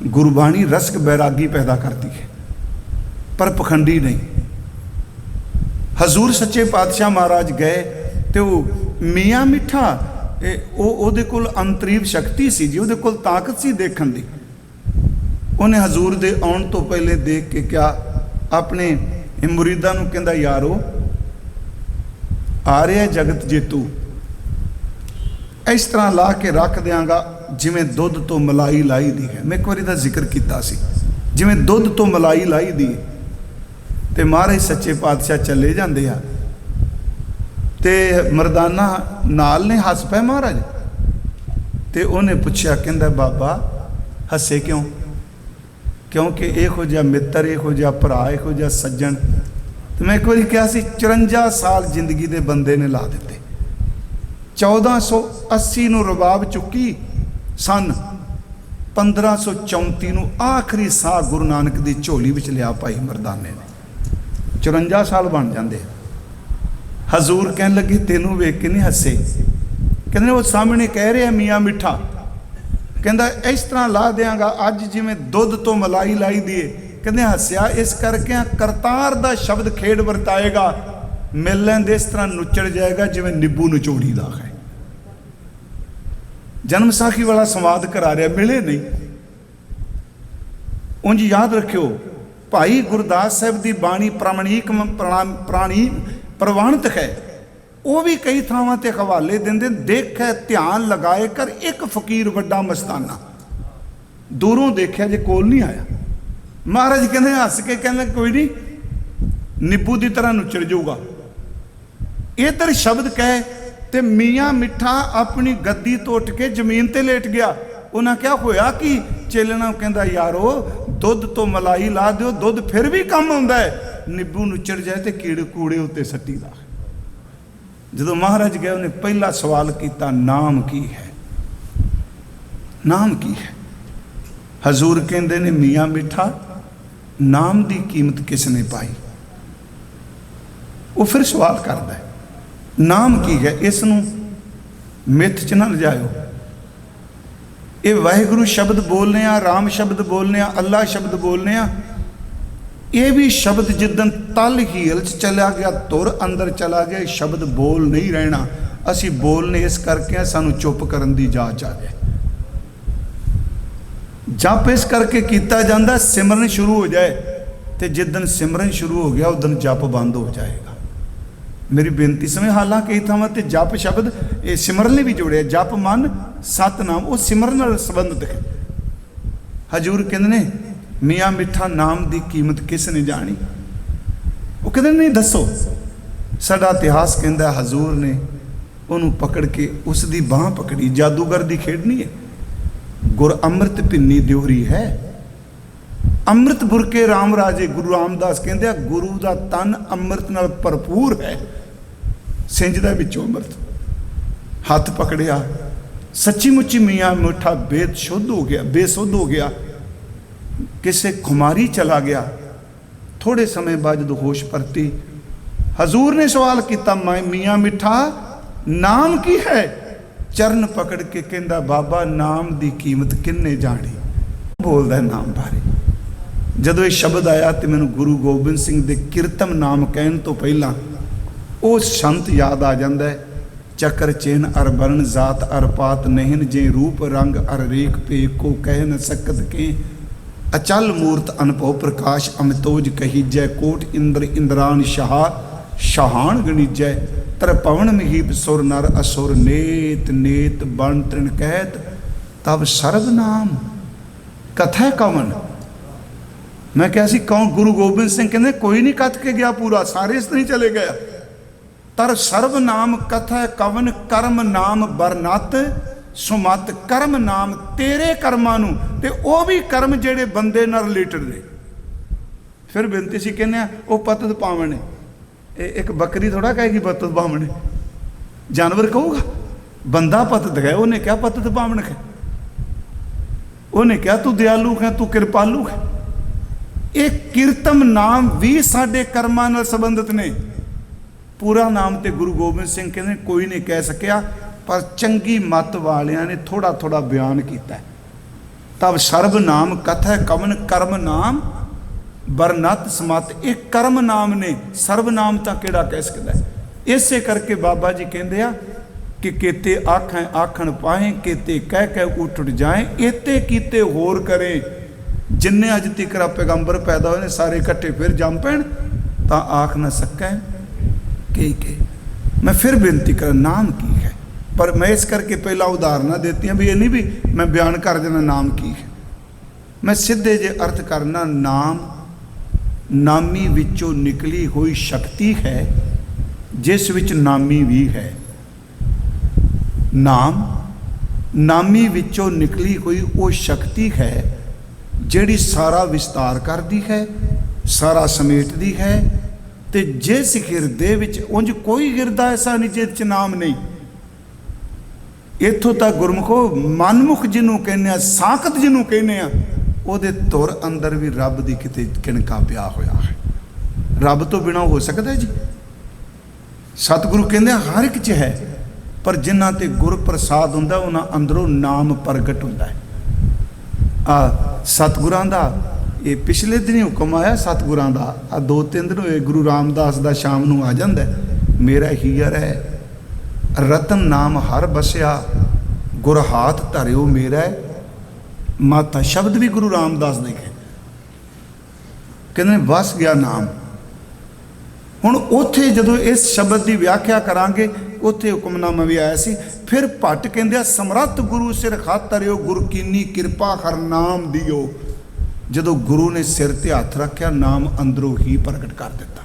गुरबाणी रसक बैरागी पैदा करती है, पर पखंडी नहीं। हजूर सच्चे पातशाह महाराज गए तो मियाँ मिठा ਉਹਦੇ ਕੋਲ ਅੰਤਰੀਵ ਸ਼ਕਤੀ ਸੀ ਜੀ, ਉਹਦੇ ਕੋਲ ਤਾਕਤ ਸੀ ਦੇਖਣ ਦੀ। ਉਹਨੇ ਹਜ਼ੂਰ ਦੇ ਆਉਣ ਤੋਂ ਪਹਿਲੇ ਦੇਖ ਕੇ ਕਿਹਾ ਆਪਣੇ ਮੁਰੀਦਾਂ ਨੂੰ, ਕਹਿੰਦਾ ਯਾਰੋ ਆ ਰਿਹਾ ਜਗਤ ਜੇਤੂ, ਇਸ ਤਰ੍ਹਾਂ ਲਾ ਕੇ ਰੱਖ ਦਿਆਂਗਾ ਜਿਵੇਂ ਦੁੱਧ ਤੋਂ ਮਲਾਈ ਲਾਈ ਦੀ ਹੈ। ਮੈਂ ਇੱਕ ਵਾਰੀ ਦਾ ਜ਼ਿਕਰ ਕੀਤਾ ਸੀ, ਜਿਵੇਂ ਦੁੱਧ ਤੋਂ ਮਲਾਈ ਲਾਈ ਦੀ। ਤੇ ਮਹਾਰਾਜ ਸੱਚੇ ਪਾਤਸ਼ਾਹ ਚੱਲੇ ਜਾਂਦੇ ਆ ਤੇ ਮਰਦਾਨਾ ਨਾਲ ਨੇ ਹੱਸ ਪਏ ਮਹਾਰਾਜ। ਤੇ ਉਹਨੇ ਪੁੱਛਿਆ, ਕਹਿੰਦਾ ਬਾਬਾ ਹੱਸੇ ਕਿਉਂ? ਕਿਉਂਕਿ ਇਹੋ ਜਿਹਾ ਮਿੱਤਰ, ਇਹੋ ਜਿਹਾ ਭਰਾ, ਇਹੋ ਜਿਹਾ ਸੱਜਣ। ਤੇ ਮੈਂ ਇੱਕ ਵਾਰੀ ਕਿਹਾ ਸੀ 54 ਸਾਲ ਜ਼ਿੰਦਗੀ ਦੇ ਬੰਦੇ ਨੇ ਲਾ ਦਿੱਤੇ। 1480 ਨੂੰ ਰਬਾਬ ਚੁੱਕੀ ਸਨ 1534 ਨੂੰ ਆਖਰੀ ਸਾਹ ਗੁਰੂ ਨਾਨਕ ਦੀ ਝੋਲੀ ਵਿੱਚ ਲਿਆ ਭਾਈ ਮਰਦਾਨੇ ਨੇ। 54 ਸਾਲ ਬਣ ਜਾਂਦੇ। ਹਜ਼ੂਰ ਕਹਿਣ ਲੱਗੇ ਤੈਨੂੰ ਵੇਖ ਕੇ ਨਹੀਂ ਹੱਸੇ। ਕਹਿੰਦੇ ਉਹ ਸਾਹਮਣੇ ਕਹਿ ਰਿਹਾ ਮੀਆਂ ਮਿੱਠਾ, ਕਹਿੰਦਾ ਇਸ ਤਰ੍ਹਾਂ ਲਾ ਦਿਆਂਗਾ ਅੱਜ ਜਿਵੇਂ ਦੁੱਧ ਤੋਂ ਮਲਾਈ ਲਾਈ ਦੀਏ। ਕਹਿੰਦੇ ਹੱਸਿਆ ਇਸ ਕਰਕੇ ਕਰਤਾਰ ਦਾ ਸ਼ਬਦ ਖੇਡ ਵਰਤਾਏਗਾ, ਮਿਲ ਲੈਂਦੇ ਇਸ ਤਰ੍ਹਾਂ ਨੁੱਚੜ ਜਾਏਗਾ ਜਿਵੇਂ ਨਿੰਬੂ ਨਿਚੋੜੀ ਦਾ ਹੈ। ਜਨਮ ਸਾਖੀ ਵਾਲਾ ਸੰਵਾਦ ਕਰਾ ਰਿਹਾ, ਮਿਲੇ ਨਹੀਂ। ਉਂਝ ਯਾਦ ਰੱਖਿਓ ਭਾਈ ਗੁਰਦਾਸ ਸਾਹਿਬ ਦੀ ਬਾਣੀ ਪ੍ਰਮਾਣਿਕ ਪ੍ਰਾਣੀ ਪ੍ਰਵਾਨਿਤ ਹੈ। ਉਹ ਵੀ ਕਈ ਥਾਵਾਂ ਤੇ ਹਵਾਲੇ ਦਿੰਦੇ, ਦੇਖਿਆ ਧਿਆਨ ਲਗਾਏ ਕਰ ਇੱਕ ਫਕੀਰ ਵੱਡਾ ਮਸਤਾਨਾ, ਦੂਰੋਂ ਦੇਖਿਆ ਜੇ ਕੋਲ ਨਹੀਂ ਆਇਆ। ਮਹਾਰਾਜ ਕਹਿੰਦੇ ਹੱਸ ਕੇ ਕਹਿੰਦੇ ਕੋਈ ਨਹੀਂ, ਨਿੰਬੂ ਦੀ ਤਰ੍ਹਾਂ ਨੁੱਚੜ ਜਾਊਗਾ। ਇਧਰ ਸ਼ਬਦ ਕਹੇ ਤੇ ਮੀਆਂ ਮਿੱਠਾ ਆਪਣੀ ਗੱਦੀ ਤੋਂ ਉੱਠ ਕੇ ਜ਼ਮੀਨ ਤੇ ਲੇਟ ਗਿਆ। ਉਹਨਾਂ ਕਿਹਾ ਹੋਇਆ ਕਿ ਚੇਲਣਾ ਕਹਿੰਦਾ ਯਾਰੋ ਦੁੱਧ ਤੋਂ ਮਲਾਈ ਲਾ ਦਿਓ, ਦੁੱਧ ਫਿਰ ਵੀ ਕੰਮ ਆਉਂਦਾ ਹੈ, ਨਿੰਬੂ ਨੁੱਚੜ ਜਾਏ ਤੇ ਕੀੜੇ ਕੂੜੇ ਉੱਤੇ ਸੱਟੀ ਦਾ। ਜਦੋਂ ਮਹਾਰਾਜ ਗਏ ਉਹਨੇ ਪਹਿਲਾ ਸਵਾਲ ਕੀਤਾ ਨਾਮ ਕੀ ਹੈ, ਨਾਮ ਕੀ ਹੈ। ਹਜ਼ੂਰ ਕਹਿੰਦੇ ਨੇ ਮੀਆਂ ਮਿੱਠਾ ਨਾਮ ਦੀ ਕੀਮਤ ਕਿਸ ਨੇ ਪਾਈ। ਉਹ ਫਿਰ ਸਵਾਲ ਕਰਦਾ ਹੈ ਨਾਮ ਕੀ ਹੈ, ਇਸ ਨੂੰ ਮਿੱਥ ਚ ਨਾ ਲਿਜਾਇਓ। ਇਹ ਵਾਹਿਗੁਰੂ ਸ਼ਬਦ ਬੋਲਨੇ ਆ, ਰਾਮ ਸ਼ਬਦ ਬੋਲਨੇ ਆ, ਅੱਲਾ ਸ਼ਬਦ ਬੋਲਨੇ ਆ। ਇਹ ਵੀ ਸ਼ਬਦ ਜਿੱਦਣ ਤਲ ਹੀਲ ਚ ਚਲਾ ਗਿਆ, ਤੁਰ ਅੰਦਰ ਚਲਾ ਗਿਆ, ਸ਼ਬਦ ਬੋਲ ਨਹੀਂ ਰਹਿਣਾ। ਅਸੀਂ ਬੋਲਨੇ ਇਸ ਕਰਕੇ ਸਾਨੂੰ ਚੁੱਪ ਕਰਨ ਦੀ ਜਾਚ ਆ ਜਾਏ। ਜਪ ਇਸ ਕਰਕੇ ਕੀਤਾ ਜਾਂਦਾ ਸਿਮਰਨ ਸ਼ੁਰੂ ਹੋ ਜਾਏ, ਤੇ ਜਿੱਦਣ ਸਿਮਰਨ ਸ਼ੁਰੂ ਹੋ ਗਿਆ ਉਦਣ ਜਪ ਬੰਦ ਹੋ ਜਾਏਗਾ। ਮੇਰੀ ਬੇਨਤੀ ਸਮੇਂ ਹਾਲਾਂਕਿ ਇਹ ਥਾਵਾਂ ਤੇ ਜਪ ਸ਼ਬਦ ਇਹ ਸਿਮਰਨ ਲਈ ਵੀ ਜੋੜਿਆ, ਜਪ ਮਨ ਸਤਨਾਮ, ਉਹ ਸਿਮਰਨ ਨਾਲ ਸੰਬੰਧਿਤ ਹੈ। ਹਜ਼ੂਰ ਕਹਿੰਦੇ ਨੇ ਮੀਆਂ ਮਿੱਠਾ ਨਾਮ ਦੀ ਕੀਮਤ ਕਿਸ ਨੇ ਜਾਣੀ। ਉਹ ਕਹਿੰਦੇ ਨਹੀਂ ਦੱਸੋ। ਸਾਡਾ ਇਤਿਹਾਸ ਕਹਿੰਦਾ ਹਜ਼ੂਰ ਨੇ ਉਹਨੂੰ ਪਕੜ ਕੇ ਉਸ ਦੀ ਬਾਂਹ ਪਕੜੀ। ਜਾਦੂਗਰ ਦੀ ਖੇਡ ਨਹੀਂ ਹੈ, ਗੁਰ ਅੰਮ੍ਰਿਤ ਭਿੰਨੀ ਦਿਉਰੀ ਹੈ। ਅੰਮ੍ਰਿਤ ਬੁਰਕੇ ਰਾਮ ਰਾਜੇ। ਗੁਰੂ ਰਾਮਦਾਸ ਕਹਿੰਦੇ ਆ ਗੁਰੂ ਦਾ ਤਨ ਅੰਮ੍ਰਿਤ ਨਾਲ ਭਰਪੂਰ ਹੈ, ਸਿੰਜ ਦਾ ਵਿੱਚੋਂ ਅੰਮ੍ਰਿਤ। ਹੱਥ ਪਕੜਿਆ, ਸੱਚੀ ਮੁੱਚੀ ਮੀਆਂ ਮਿੱਠਾ ਬੇਸ਼ੁੱਧ ਹੋ ਗਿਆ, ਬੇਸੁੱਧ ਹੋ ਗਿਆ, ਕਿਸੇ ਖੁਮਾਰੀ ਚਲਾ ਗਿਆ। ਥੋੜੇ ਸਮੇਂ ਬਾਅਦ ਜਦੋਂ ਹੋਸ਼ ਪਰਤੀ, ਹਜ਼ੂਰ ਨੇ ਸਵਾਲ ਕੀਤਾ ਮੀਆਂ ਮਿੱਠਾ ਨਾਮ ਕੀ ਹੈ। ਚਰਨ ਪਕੜ ਕੇ ਕਹਿੰਦਾ ਬਾਬਾ ਨਾਮ ਦੀ ਕੀਮਤ ਕਿੰਨੇ ਜਾਣੀ। ਬੋਲਦਾ ਨਾਮ ਬਾਰੇ। ਜਦੋਂ ਇਹ ਸ਼ਬਦ ਆਇਆ ਤੇ ਮੈਨੂੰ ਗੁਰੂ ਗੋਬਿੰਦ ਸਿੰਘ ਦੇ ਕੀਰਤਨ ਨਾਮ ਕਹਿਣ ਤੋਂ ਪਹਿਲਾਂ ਉਹ ਸੰਤ ਯਾਦ ਆ ਜਾਂਦਾ ਹੈ। ਚੱਕਰ ਚੇਨ ਅਰ ਬਰਨ ਜ਼ਾਤ ਅਰ ਪਾਤ ਨਹਿਨ ਜੇ ਰੂਪ ਰੰਗ ਅਰ ਰੇਖ ਪੇ ਕੋ ਕਹਿ ਨ ਸਕਤ ਕੇ ਅਚਲ ਮੂਰਤ ਅਨਭਉ ਪ੍ਰਕਾਸ਼ ਅਮਿਤੋਜ ਕਹੀਜੈ ਕੋਟ ਇੰਦਰ ਇੰਦਰਾਨ ਸ਼ਾਹਾਨ ਗਣੀਜੈ ਤਰ ਪਵਨ ਮਹੀਪ ਸੁਰ ਨਰ ਅਸੁਰ ਨੇਤ ਨੇਤ ਬਣ ਤ੍ਰਿਣ ਕਹਿਤ ਤਬ ਸਰਬ ਨਾਮ ਕਥੈ ਕਵਨ। ਮੈਂ ਕਿਹਾ ਸੀ ਕੌਣ? ਗੁਰੂ ਗੋਬਿੰਦ ਸਿੰਘ ਕਹਿੰਦੇ ਕੋਈ ਨਹੀਂ ਕੱਥ ਕੇ ਗਿਆ ਪੂਰਾ, ਸਾਰੇ ਇਸ ਤਰ੍ਹਾਂ ਹੀ ਚਲੇ ਗਿਆ। ਤਰ ਸਰਬ ਨਾਮ ਕਥੈ ਕਵਨ ਕਰਮ ਨਾਮ ਬਰਨਤ ਸੁਮਤ। ਕਰਮ ਨਾਮ ਤੇਰੇ ਕਰਮਾਂ ਨੂੰ, ਤੇ ਉਹ ਵੀ ਕਰਮ ਜਿਹੜੇ ਬੰਦੇ ਨਾਲ ਰਿਲੇਟਡ ਨੇ। ਫਿਰ ਬੇਨਤੀ ਸੀ ਕਹਿੰਦੇ ਆ ਉਹ ਪਤਤ ਪਾਵਨ ਹੈ। ਇਹ ਇੱਕ ਬੱਕਰੀ ਥੋੜਾ ਕਹੇਗੀ ਪਤਤ ਪਾਵਨ ਹੈ, ਜਾਨਵਰ ਕਹੂਗਾ। ਬੰਦਾ ਪਤਤ ਹੈ, ਉਹਨੇ ਕਿਹਾ ਪਤਤ ਪਾਵਨ ਹੈ, ਉਹਨੇ ਕਿਹਾ ਤੂੰ ਦਿਆਲੂ ਹੈ, ਤੂੰ ਕਿਰਪਾਲੂ ਹੈ। ਇਹ ਕੀਰਤਮ ਨਾਮ ਵੀ ਸਾਡੇ ਕਰਮਾਂ ਨਾਲ ਸੰਬੰਧਿਤ ਨੇ। ਪੂਰਾ ਨਾਮ ਤੇ ਗੁਰੂ ਗੋਬਿੰਦ ਸਿੰਘ ਕਹਿੰਦੇ ਕੋਈ ਨਹੀਂ ਕਹਿ ਸਕਿਆ, ਪਰ ਚੰਗੀ ਮੱਤ ਵਾਲਿਆਂ ਨੇ ਥੋੜਾ ਥੋੜਾ ਬਿਆਨ ਕੀਤਾ। ਤਬ ਸਰਬ ਨਾਮ ਕਥੈ ਕਵਨ ਕਰਮ ਨਾਮ ਬਰਨਤ ਸਮਤ। ਇਹ ਕਰਮ ਨਾਮ ਨੇ, ਸਰਬ ਨਾਮ ਤਾਂ ਕਿਹੜਾ ਕਹਿ ਸਕਦਾ। ਇਸੇ ਕਰਕੇ ਬਾਬਾ ਜੀ ਕਹਿੰਦੇ ਆ ਕਿ ਕੀਤੇ ਆਖਾਂ ਆਖਣ ਪਾਹੇ, ਕੀਤੇ ਕਹਿ ਕਹਿ ਉੱਠ ਜਾਏ, ਇਤੇ ਕੀਤੇ ਹੋਰ ਕਰੇ। ਜਿੰਨੇ ਅੱਜ ਤੀਕਰ ਪੈਗੰਬਰ ਪੈਦਾ ਹੋਏ ਨੇ ਸਾਰੇ ਇਕੱਠੇ ਫਿਰ ਜੰਮ ਪੈਣ ਤਾਂ ਆਖ ਨਾ ਸਕੈ ਕਿ ਮੈਂ ਫਿਰ ਬੇਨਤੀ ਕਰਾਂ ਨਾਮ ਕੀ ਹੈ। ਪਰ ਮੈਂ ਇਸ ਕਰਕੇ ਪਹਿਲਾਂ ਉਦਾਹਰਨਾਂ ਦਿੱਤੀਆਂ ਵੀ ਇਹ ਨਹੀਂ ਵੀ ਮੈਂ ਬਿਆਨ ਕਰ ਦੇਣਾ ਨਾਮ ਕੀ ਹੈ। ਮੈਂ ਸਿੱਧੇ ਜੇ ਅਰਥ ਕਰਨਾ, ਨਾਮ ਨਾਮੀ ਵਿੱਚੋਂ ਨਿਕਲੀ ਹੋਈ ਸ਼ਕਤੀ ਹੈ ਜਿਸ ਵਿੱਚ ਨਾਮੀ ਵੀ ਹੈ। ਨਾਮ ਨਾਮੀ ਵਿੱਚੋਂ ਨਿਕਲੀ ਹੋਈ ਉਹ ਸ਼ਕਤੀ ਹੈ ਜਿਹੜੀ ਸਾਰਾ ਵਿਸਤਾਰ ਕਰਦੀ ਹੈ, ਸਾਰਾ ਸਮੇਟਦੀ ਹੈ। ਤੇ ਜਿਸ ਹਿਰਦੇ ਵਿੱਚ ਉਂਝ ਕੋਈ ਹਿਰਦਾ ਐਸਾ ਨਹੀਂ ਜਿਸ 'ਚ ਨਾਮ ਨਹੀਂ। इत्थों तक गुरमुखो मनमुख जिन्हों कहने, साकत जिन्हों कहने, ਉਹਦੇ ਧੁਰ अंदर भी रब की किते किणका पिया होया है। रब तो बिना हो सकता है जी? सतगुरु कहते हर एक च है, पर जिन्हां ते गुर प्रसाद हुंदा उन्हां अंदरों नाम प्रगट हुंदा है। सतगुरां दा ये पिछले दिन ही हुक्म आया सतगुरां दा, 2-3 दिन होए गुरु रामदास दा शाम नूं आ जांदा है, मेरा हीर है रतन नाम हर बसिया, गुर हाथ धरियो मेरा माता। शब्द भी गुरु रामदास दे कहते बस गया नाम। हुण उत्थे जदों इस शब्द की व्याख्या करांगे, उत्थे हुक्मनामा भी आया सी। फिर भट्ट कहंदे समरथ गुरु सिर खातरियो, गुर कीनी कृपा हर नाम दियो। जदों गुरु ने सिर ते हथ रखिया, नाम अंदरों ही प्रगट कर दिता।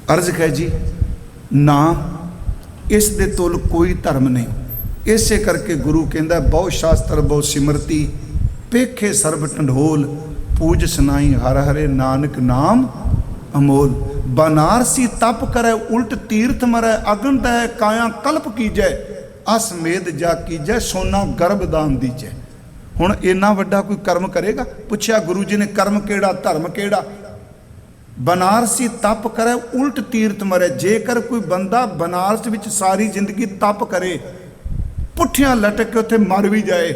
अर्ज है जी, नाम इस दे तुल कोई धर्म नहीं। इसे करके गुरु कहंदा बहु शास्त्र बहु सिमरती, पेखे सर्ब ढंढोल, पूज सुनाई हर हरे नानक नाम अमोल। बनारसी तप करे उल्ट तीर्थ मरै, अगन दह काया कल्प कीजै, असमेध जा कीजै, सोना गर्भ दान दीजै। हुण इन्ना वड्डा कोई कर्म करेगा? पुछया गुरु जी ने, कर्म केड़ा धर्म केड़ा? बनारसी तप करे उल्ट तीर्थ मरै। जेकर कोई बंदा बनारस विच सारी जिंदगी तप करे, पुठियां लटक के उत्थे मर भी जाए,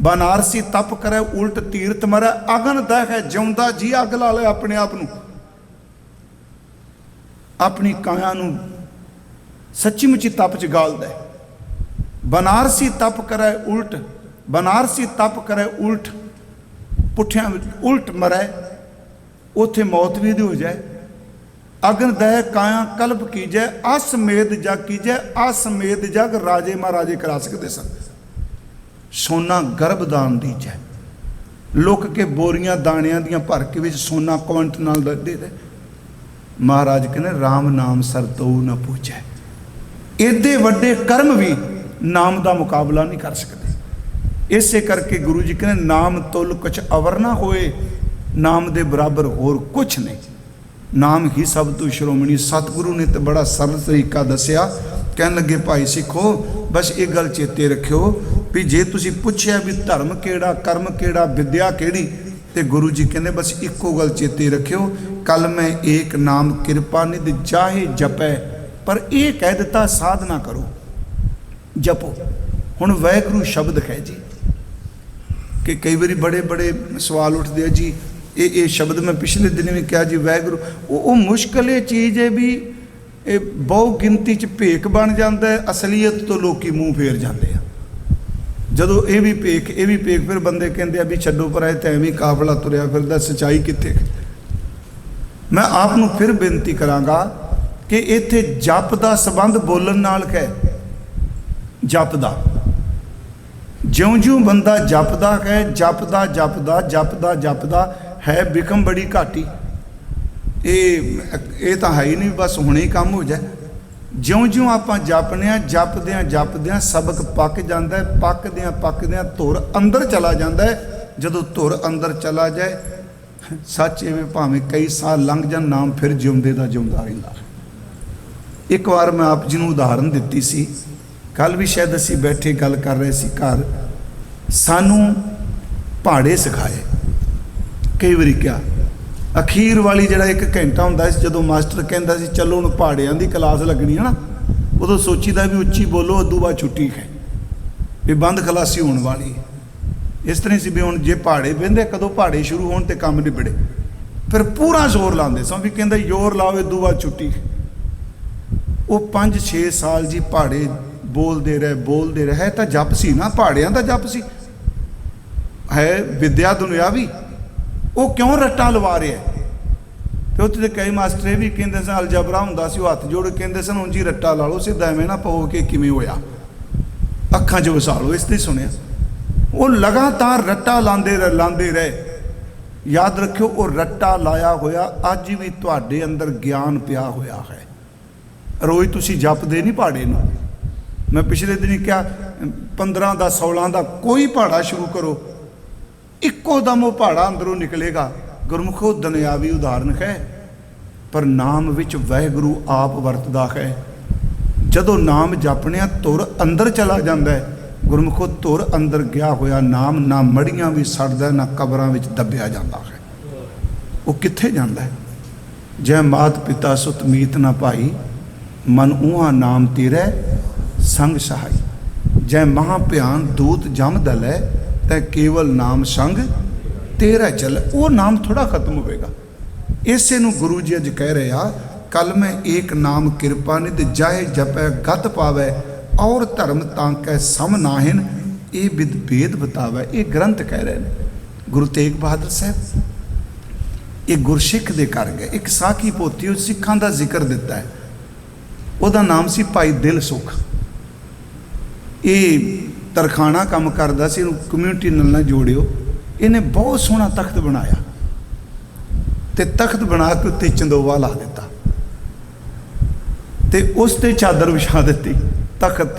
बनारसी तप करे उल्ट तीर्थ मरै, अगन दह है जिउंदा जी अग ला ले अपने आप नूं, अपनी काया नूं सच्ची मुची तप च गाल दे। बनारसी तप करे उल्ट, बनारसी तप करे उल्ट, पुठियां उल्ट मरै, उत्थे मौत भी हो जाए। अगन दह काया कल्प कीजै, असमेध जग कीजै, असमेध जग राजे महाराजे करा सकते सन। सोना गर्भदान दीजै, लुक के बोरियां दाणियां दियां भर के विच सोना क्वंट नाल दे दे। महाराज कहने राम नाम सर तो न पूछै। एडे वड्डे कर्म भी नाम का मुकाबला नहीं कर सकते। इसे करके गुरु जी कहने नाम तुल कुछ अवर ना होए, नाम दे बराबर होर कुछ नहीं, नाम ही सब तो श्रोमणी। सतगुरु ने तो बड़ा सरल तरीका दसिया। कहन लगे भाई सिखो, बस ये गल चेते रखियो भी जे तुसी पुछया भी धर्म केड़ा कर्म केड़ा विद्या केड़ी, ते गुरु जी कहने बस इको गल चेते रखियो, कल मैं एक नाम कृपा निधि जाहे जपै, पर यह कह दिता साधना करो जपो। हुण वाहिगुरू शब्द है जी कि कई बारी बड़े बड़े सवाल उठते हैं जी, ये शब्द मैं पिछले दिन भी कहा जी वाहिगुरू, वो मुश्किल ये चीज़ है भी बहु गिनती च भेक बन जाता है, असलीयत तो लोग मूँह फेर जाते हैं। जदों ये भी भेक फिर बंदे कहते भी छड्डो पर आए तो एवं काफला तुरया फिरदा, सच्चाई कित्थे। मैं आपनूं फिर बेनती करांगा कि इत्थे जप दा संबंध बोलन नाल है। जप दा ज्यों ज्यों बंदा जपदा है, जपदा जपदा जपदा जपदा है बिकम बड़ी घाटी। ये तो है ही नहीं, बस हुणे ही काम हो जाए। ज्यों ज्यों आप जपने जपद्या सबक पक जाता है, पकद्या धुर अंदर चला जाता है। जदों धुर अंदर चला जाए, सच इवें भावें कई साल लंघ जाण, नाम फिर जिउंदे दा जिउंदा रहिंदा। एक बार मैं आप जी नूं उदाहरण दित्ती सी, कल भी शायद असीं बैठे गल कर रहे सी घर, सानू पहाड़े सिखाए। कई बारी क्या अखीर वाली जड़ा एक घंटा हुंदा सी, जदों मास्टर कहंदा सी चलो हुण पहाड़ियां दी क्लास लगनी है ना, उदों सोचीदा भी उच्ची बोलो, उदों बाद छुट्टी है भी बंद खलासी होने वाली है। इस तरह से भी हुण जे पहाड़े बहिंदे कदों पहाड़े शुरू होण ते काम निबड़े, फिर पूरा जोर लाते सो भी कहंदा जोर लाओ उदों बाद छुट्टी। वो 5-6 साल जी पहाड़े बोलते रहे है तो जप सी ना, पहाड़ियां दा जप सी है, विद्या दुनियावी। वो क्यों रट्टा लवा रहा है? तो उत्थे कई मास्टर ये भी कहते सन, अलजबरा हुंदा सी, हथ जोड़ कहते सन उंजी रट्टा ला लो, सीधा एवें ना पाओ कि किवें होया, अखां च वसा लो। इस ते सुनिया वो लगातार रट्टा लांदे रहे। याद रखियो वो रट्टा लाया होया अज भी तुहाडे अंदर ज्ञान पिया होया है। रोज़ तुसीं जपदे नहीं पहाड़े नूं। मैं पिछले दिन ही क्या 15 का 16 का कोई पहाड़ा शुरू करो, इक्को दम वो पहाड़ा अंदरों निकलेगा। गुरमुखो दुनियावी उदाहरण है, पर नाम विच वाहिगुरू आप वरतदा है। जदों नाम जपने तुर अंदर चला जाता है। गुरमुखो तुर अंदर गया होया नाम ना मड़ियां भी सड़दा ना कबरां विच दबिया जाता है। वो कित्थे जाता है? जै मात पिता सुत मीत ना पाई मन ऊहा नाम तेरे संग सहाई। जै महाभ्यान दूत जम दलै तै केवल नाम संग तेरा चल। वो नाम थोड़ा खत्म होगा। इसे नूं गुरु जी अज कह रहे आ, कल मैं एक नाम कृपा निध जाए जपै गत पावै और धर्म तांकै सम नाहिन ये विद भेद बतावै। ये ग्रंथ कह रहे हैं गुरु तेग बहादुर साहब। ये गुरसिख दे कर गए। एक साखी पोती उस सिखां दा जिक्र दिता है, ਉਹਦਾ नाम सी भाई दिल सुख। ये तरखाना काम करता सी, कम्यूनिटी नाल ना जोड़ियो। इन्हें बहुत सोहना तख्त बनाया ते तख्त बना के उत्ते चंदोवा ला दिता ते उस ते चादर विछा दी तख्त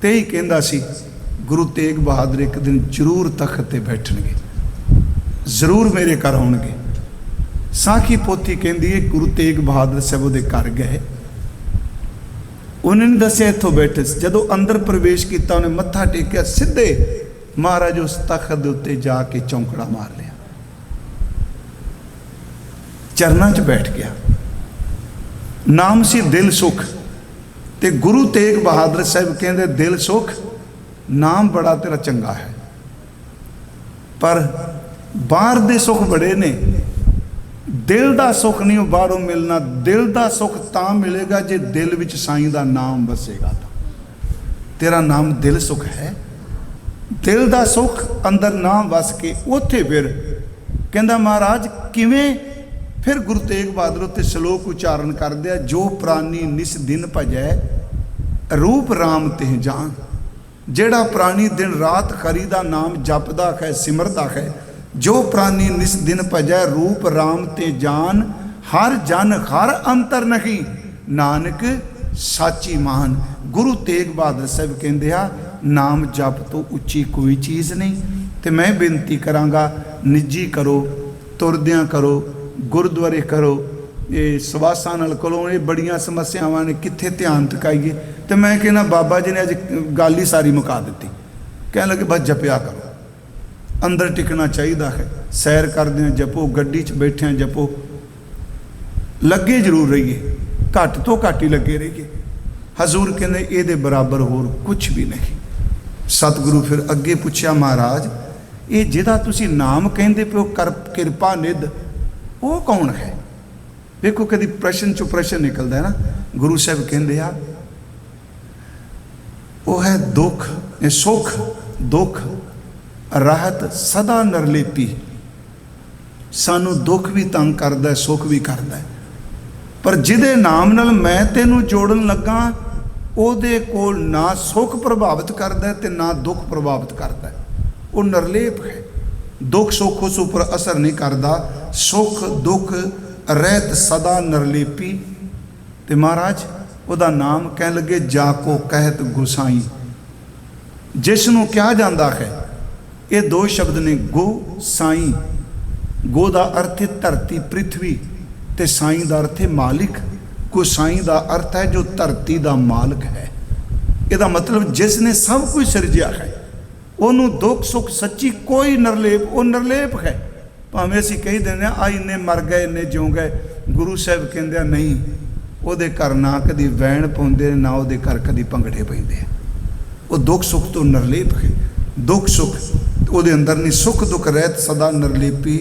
ते ही कहंदा सी गुरु तेग बहादुर एक दिन जरूर तख्त ते बैठणगे, जरूर मेरे घर आउणगे। साखी पोथी कहंदी है गुरु तेग बहादुर साहब उहदे घर गए। उन्होंने दसिया इत्थों बैठे। जदों अंदर प्रवेश किया उन्हें मत्था टेकिया, सीधे महाराज उस तख्त दे उत्ते जाके चौंकड़ा मार लिया, चरणों च बैठ गया। नाम सी दिल सुख। ते गुरु तेग बहादुर साहब कहते दिल सुख नाम बड़ा तेरा चंगा है, पर बाहर दे सुख बड़े ने, दिल का सुख नहीं बाहरों मिलना। दिल का सुख तां मिलेगा जे दिल विच साईं का नाम बसेगा। तेरा नाम दिल सुख है। दिल का सुख अंदर ना वस के उत्थे फिर कहंदा महाराज किवें? फिर गुरु तेग बहादुर उत्ते श्लोक उच्चारण कर दिया, जो प्राणी निस दिन भजै रूप राम ते जान। जेड़ा प्राणी दिन रात खरी दा नाम जपदा है सिमरदा है, जो प्राणी निस दिन भजै रूप राम ते जान। हर जन हर अंतर नहीं नानक साची मान। गुरु तेग बहादुर साहब कहंदे आ नाम जप तो उच्ची कोई चीज़ नहीं। तो मैं बेनती करांगा निजी करो, तुरदियां करो, गुरुद्वारे करो, ये सवासां नाल करो। ये बड़ियां समस्यावां ने, कित्थे ध्यान टिकाइए। तो मैं कहना बाबा जी ने अज गल ही सारी मुका दी। कहने लगे बस जपिया करो, अंदर टिकना चाहिए है। सैर करदे जपो, गड्डी च बैठे जपो, लगे जरूर रहिए, घट तो घट ही लगे रहिए। हजूर कहते ये बराबर होर कुछ भी नहीं। सतगुरु फिर अगे पूछया महाराज ये जिहदा तुसी नाम कहंदे पिओ कर किरपा निध वो कौन है? देखो कभी प्रश्न चो प्रश्न निकलता है ना। गुरु साहब कहंदे आ वो है दुख सुख दुख राहत सदा नरलेपी। सानू दुख भी तंग करता है, सुख भी करता है, पर जिदे नाम नाल मैं तेनू जोड़न लगा ਉਹਦੇ ਕੋਲ ना सुख प्रभावित करता है तो ना दुख प्रभावित करता है। वो नरलेप है। दुख सुख उस उपर असर नहीं करता। सुख दुख रहत सदा नरलेपी। तो महाराज ਉਹਦਾ नाम कह लगे जाको कहत गुसाई, जिसनों कहा जाता है। ये दो शब्द ने गो साई। गो का अर्थ है धरती पृथ्वी, तो साई का अर्थ है मालिक। गोसाई का अर्थ है जो धरती का मालिक है। यदा मतलब जिसने सब कुछ सिरजिया है, उन्होंने दुख सुख सच्ची कोई नरलेप, वो नरलेप है। भावें असी कही दें आ इन्ने मर गए इन्ने जिउं गए, गुरु साहब कहते नहीं, ਉਹਦੇ घर ना कभी वैन पाउंदे ना ਉਹਦੇ घर कभी भंगड़े पैंदे। वो दुख सुख तो नरलेप है। दुख सुख ਉਹਦੇ अंदर नहीं, सुख दुख रहत सदा नरलेपी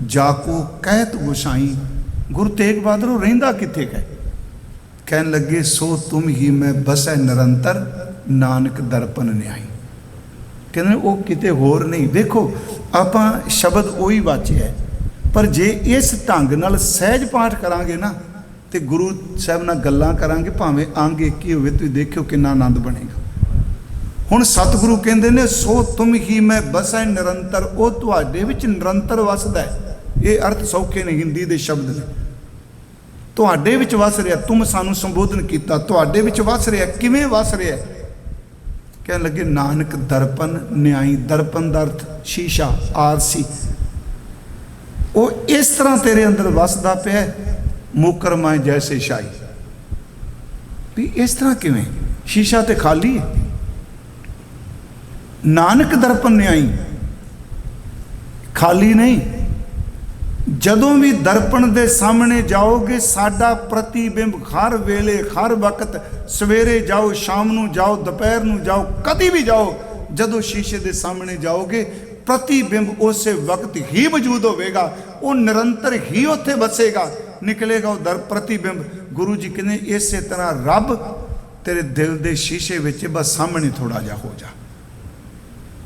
जाको कहत गोसाई। गुरु तेग बहादुर रहिंदा किथे है? कहन लगे सो तुम ही मैं बसै निरंतर नानक दर्पण न्याई। कहते वो किते होर नहीं। देखो आप शब्द उही वाचे है, पर जे इस ढंग नाल सहज पाठ करांगे ना तो गुरु साहब नाल गल्लां करांगे, भावें अंग एक ही होवे, तुसीं देखियो कितना आनंद बनेगा। हुण सतगुरु कहंदे ने सो तुम ही मैं बसै निरंतर, वो तुहाडे विच निरंतर वसदा है। ये अर्थ सौखे ने, हिंदी के शब्द ने। तुहाडे विच वस रहा, तुम सानू संबोधन किया, तुहाडे विच वस रहा, किवें वस रहा? कहने लगे नानक दर्पण न्याई। दर्पण का अर्थ शीशा, आरसी। वो इस तरह तेरे अंदर वसदा पिया मुकरमा जैसे शाही। भी इस तरह किवें, शीशा तो खाली है। नानक दर्पण न्याई खाली नहीं। जदों भी दर्पण दे सामने जाओगे, साडा प्रतिबिंब हर वेले हर वक्त, सवेरे जाओ, शाम नू जाओ, दोपहर नू जाओ, कभी भी जाओ, जदों शीशे दे सामने जाओगे प्रतिबिंब उस वक्त ही मौजूद होगा, वो निरंतर ही उत्थे बसेगा, निकलेगा वो दर प्रतिबिंब। गुरु जी कहने इस तरह रब तेरे दिल दे शीशे विच बस सामने थोड़ा जा हो जा।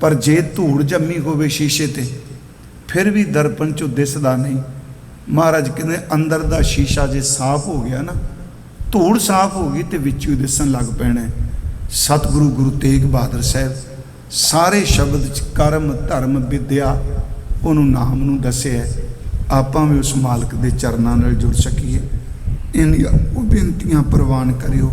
पर जे धूड़ जम्मी होवे शीशे ते फिर भी दर्पण चो दिसदा नहीं। महाराज कहने अंदर दा शीशा जे साफ हो गया ना, धूड़ साफ हो गई तो विचों ही दिसन लग पैना है। सतगुरु गुरु तेग बहादुर साहब सारे शब्द च कर्म धर्म विद्या उन्हों नाम नूं दस्सिया है। आपां भी उस मालक के चरनां नाल जुड़ सकीए। इन्हां बेनतियां प्रवान करियो।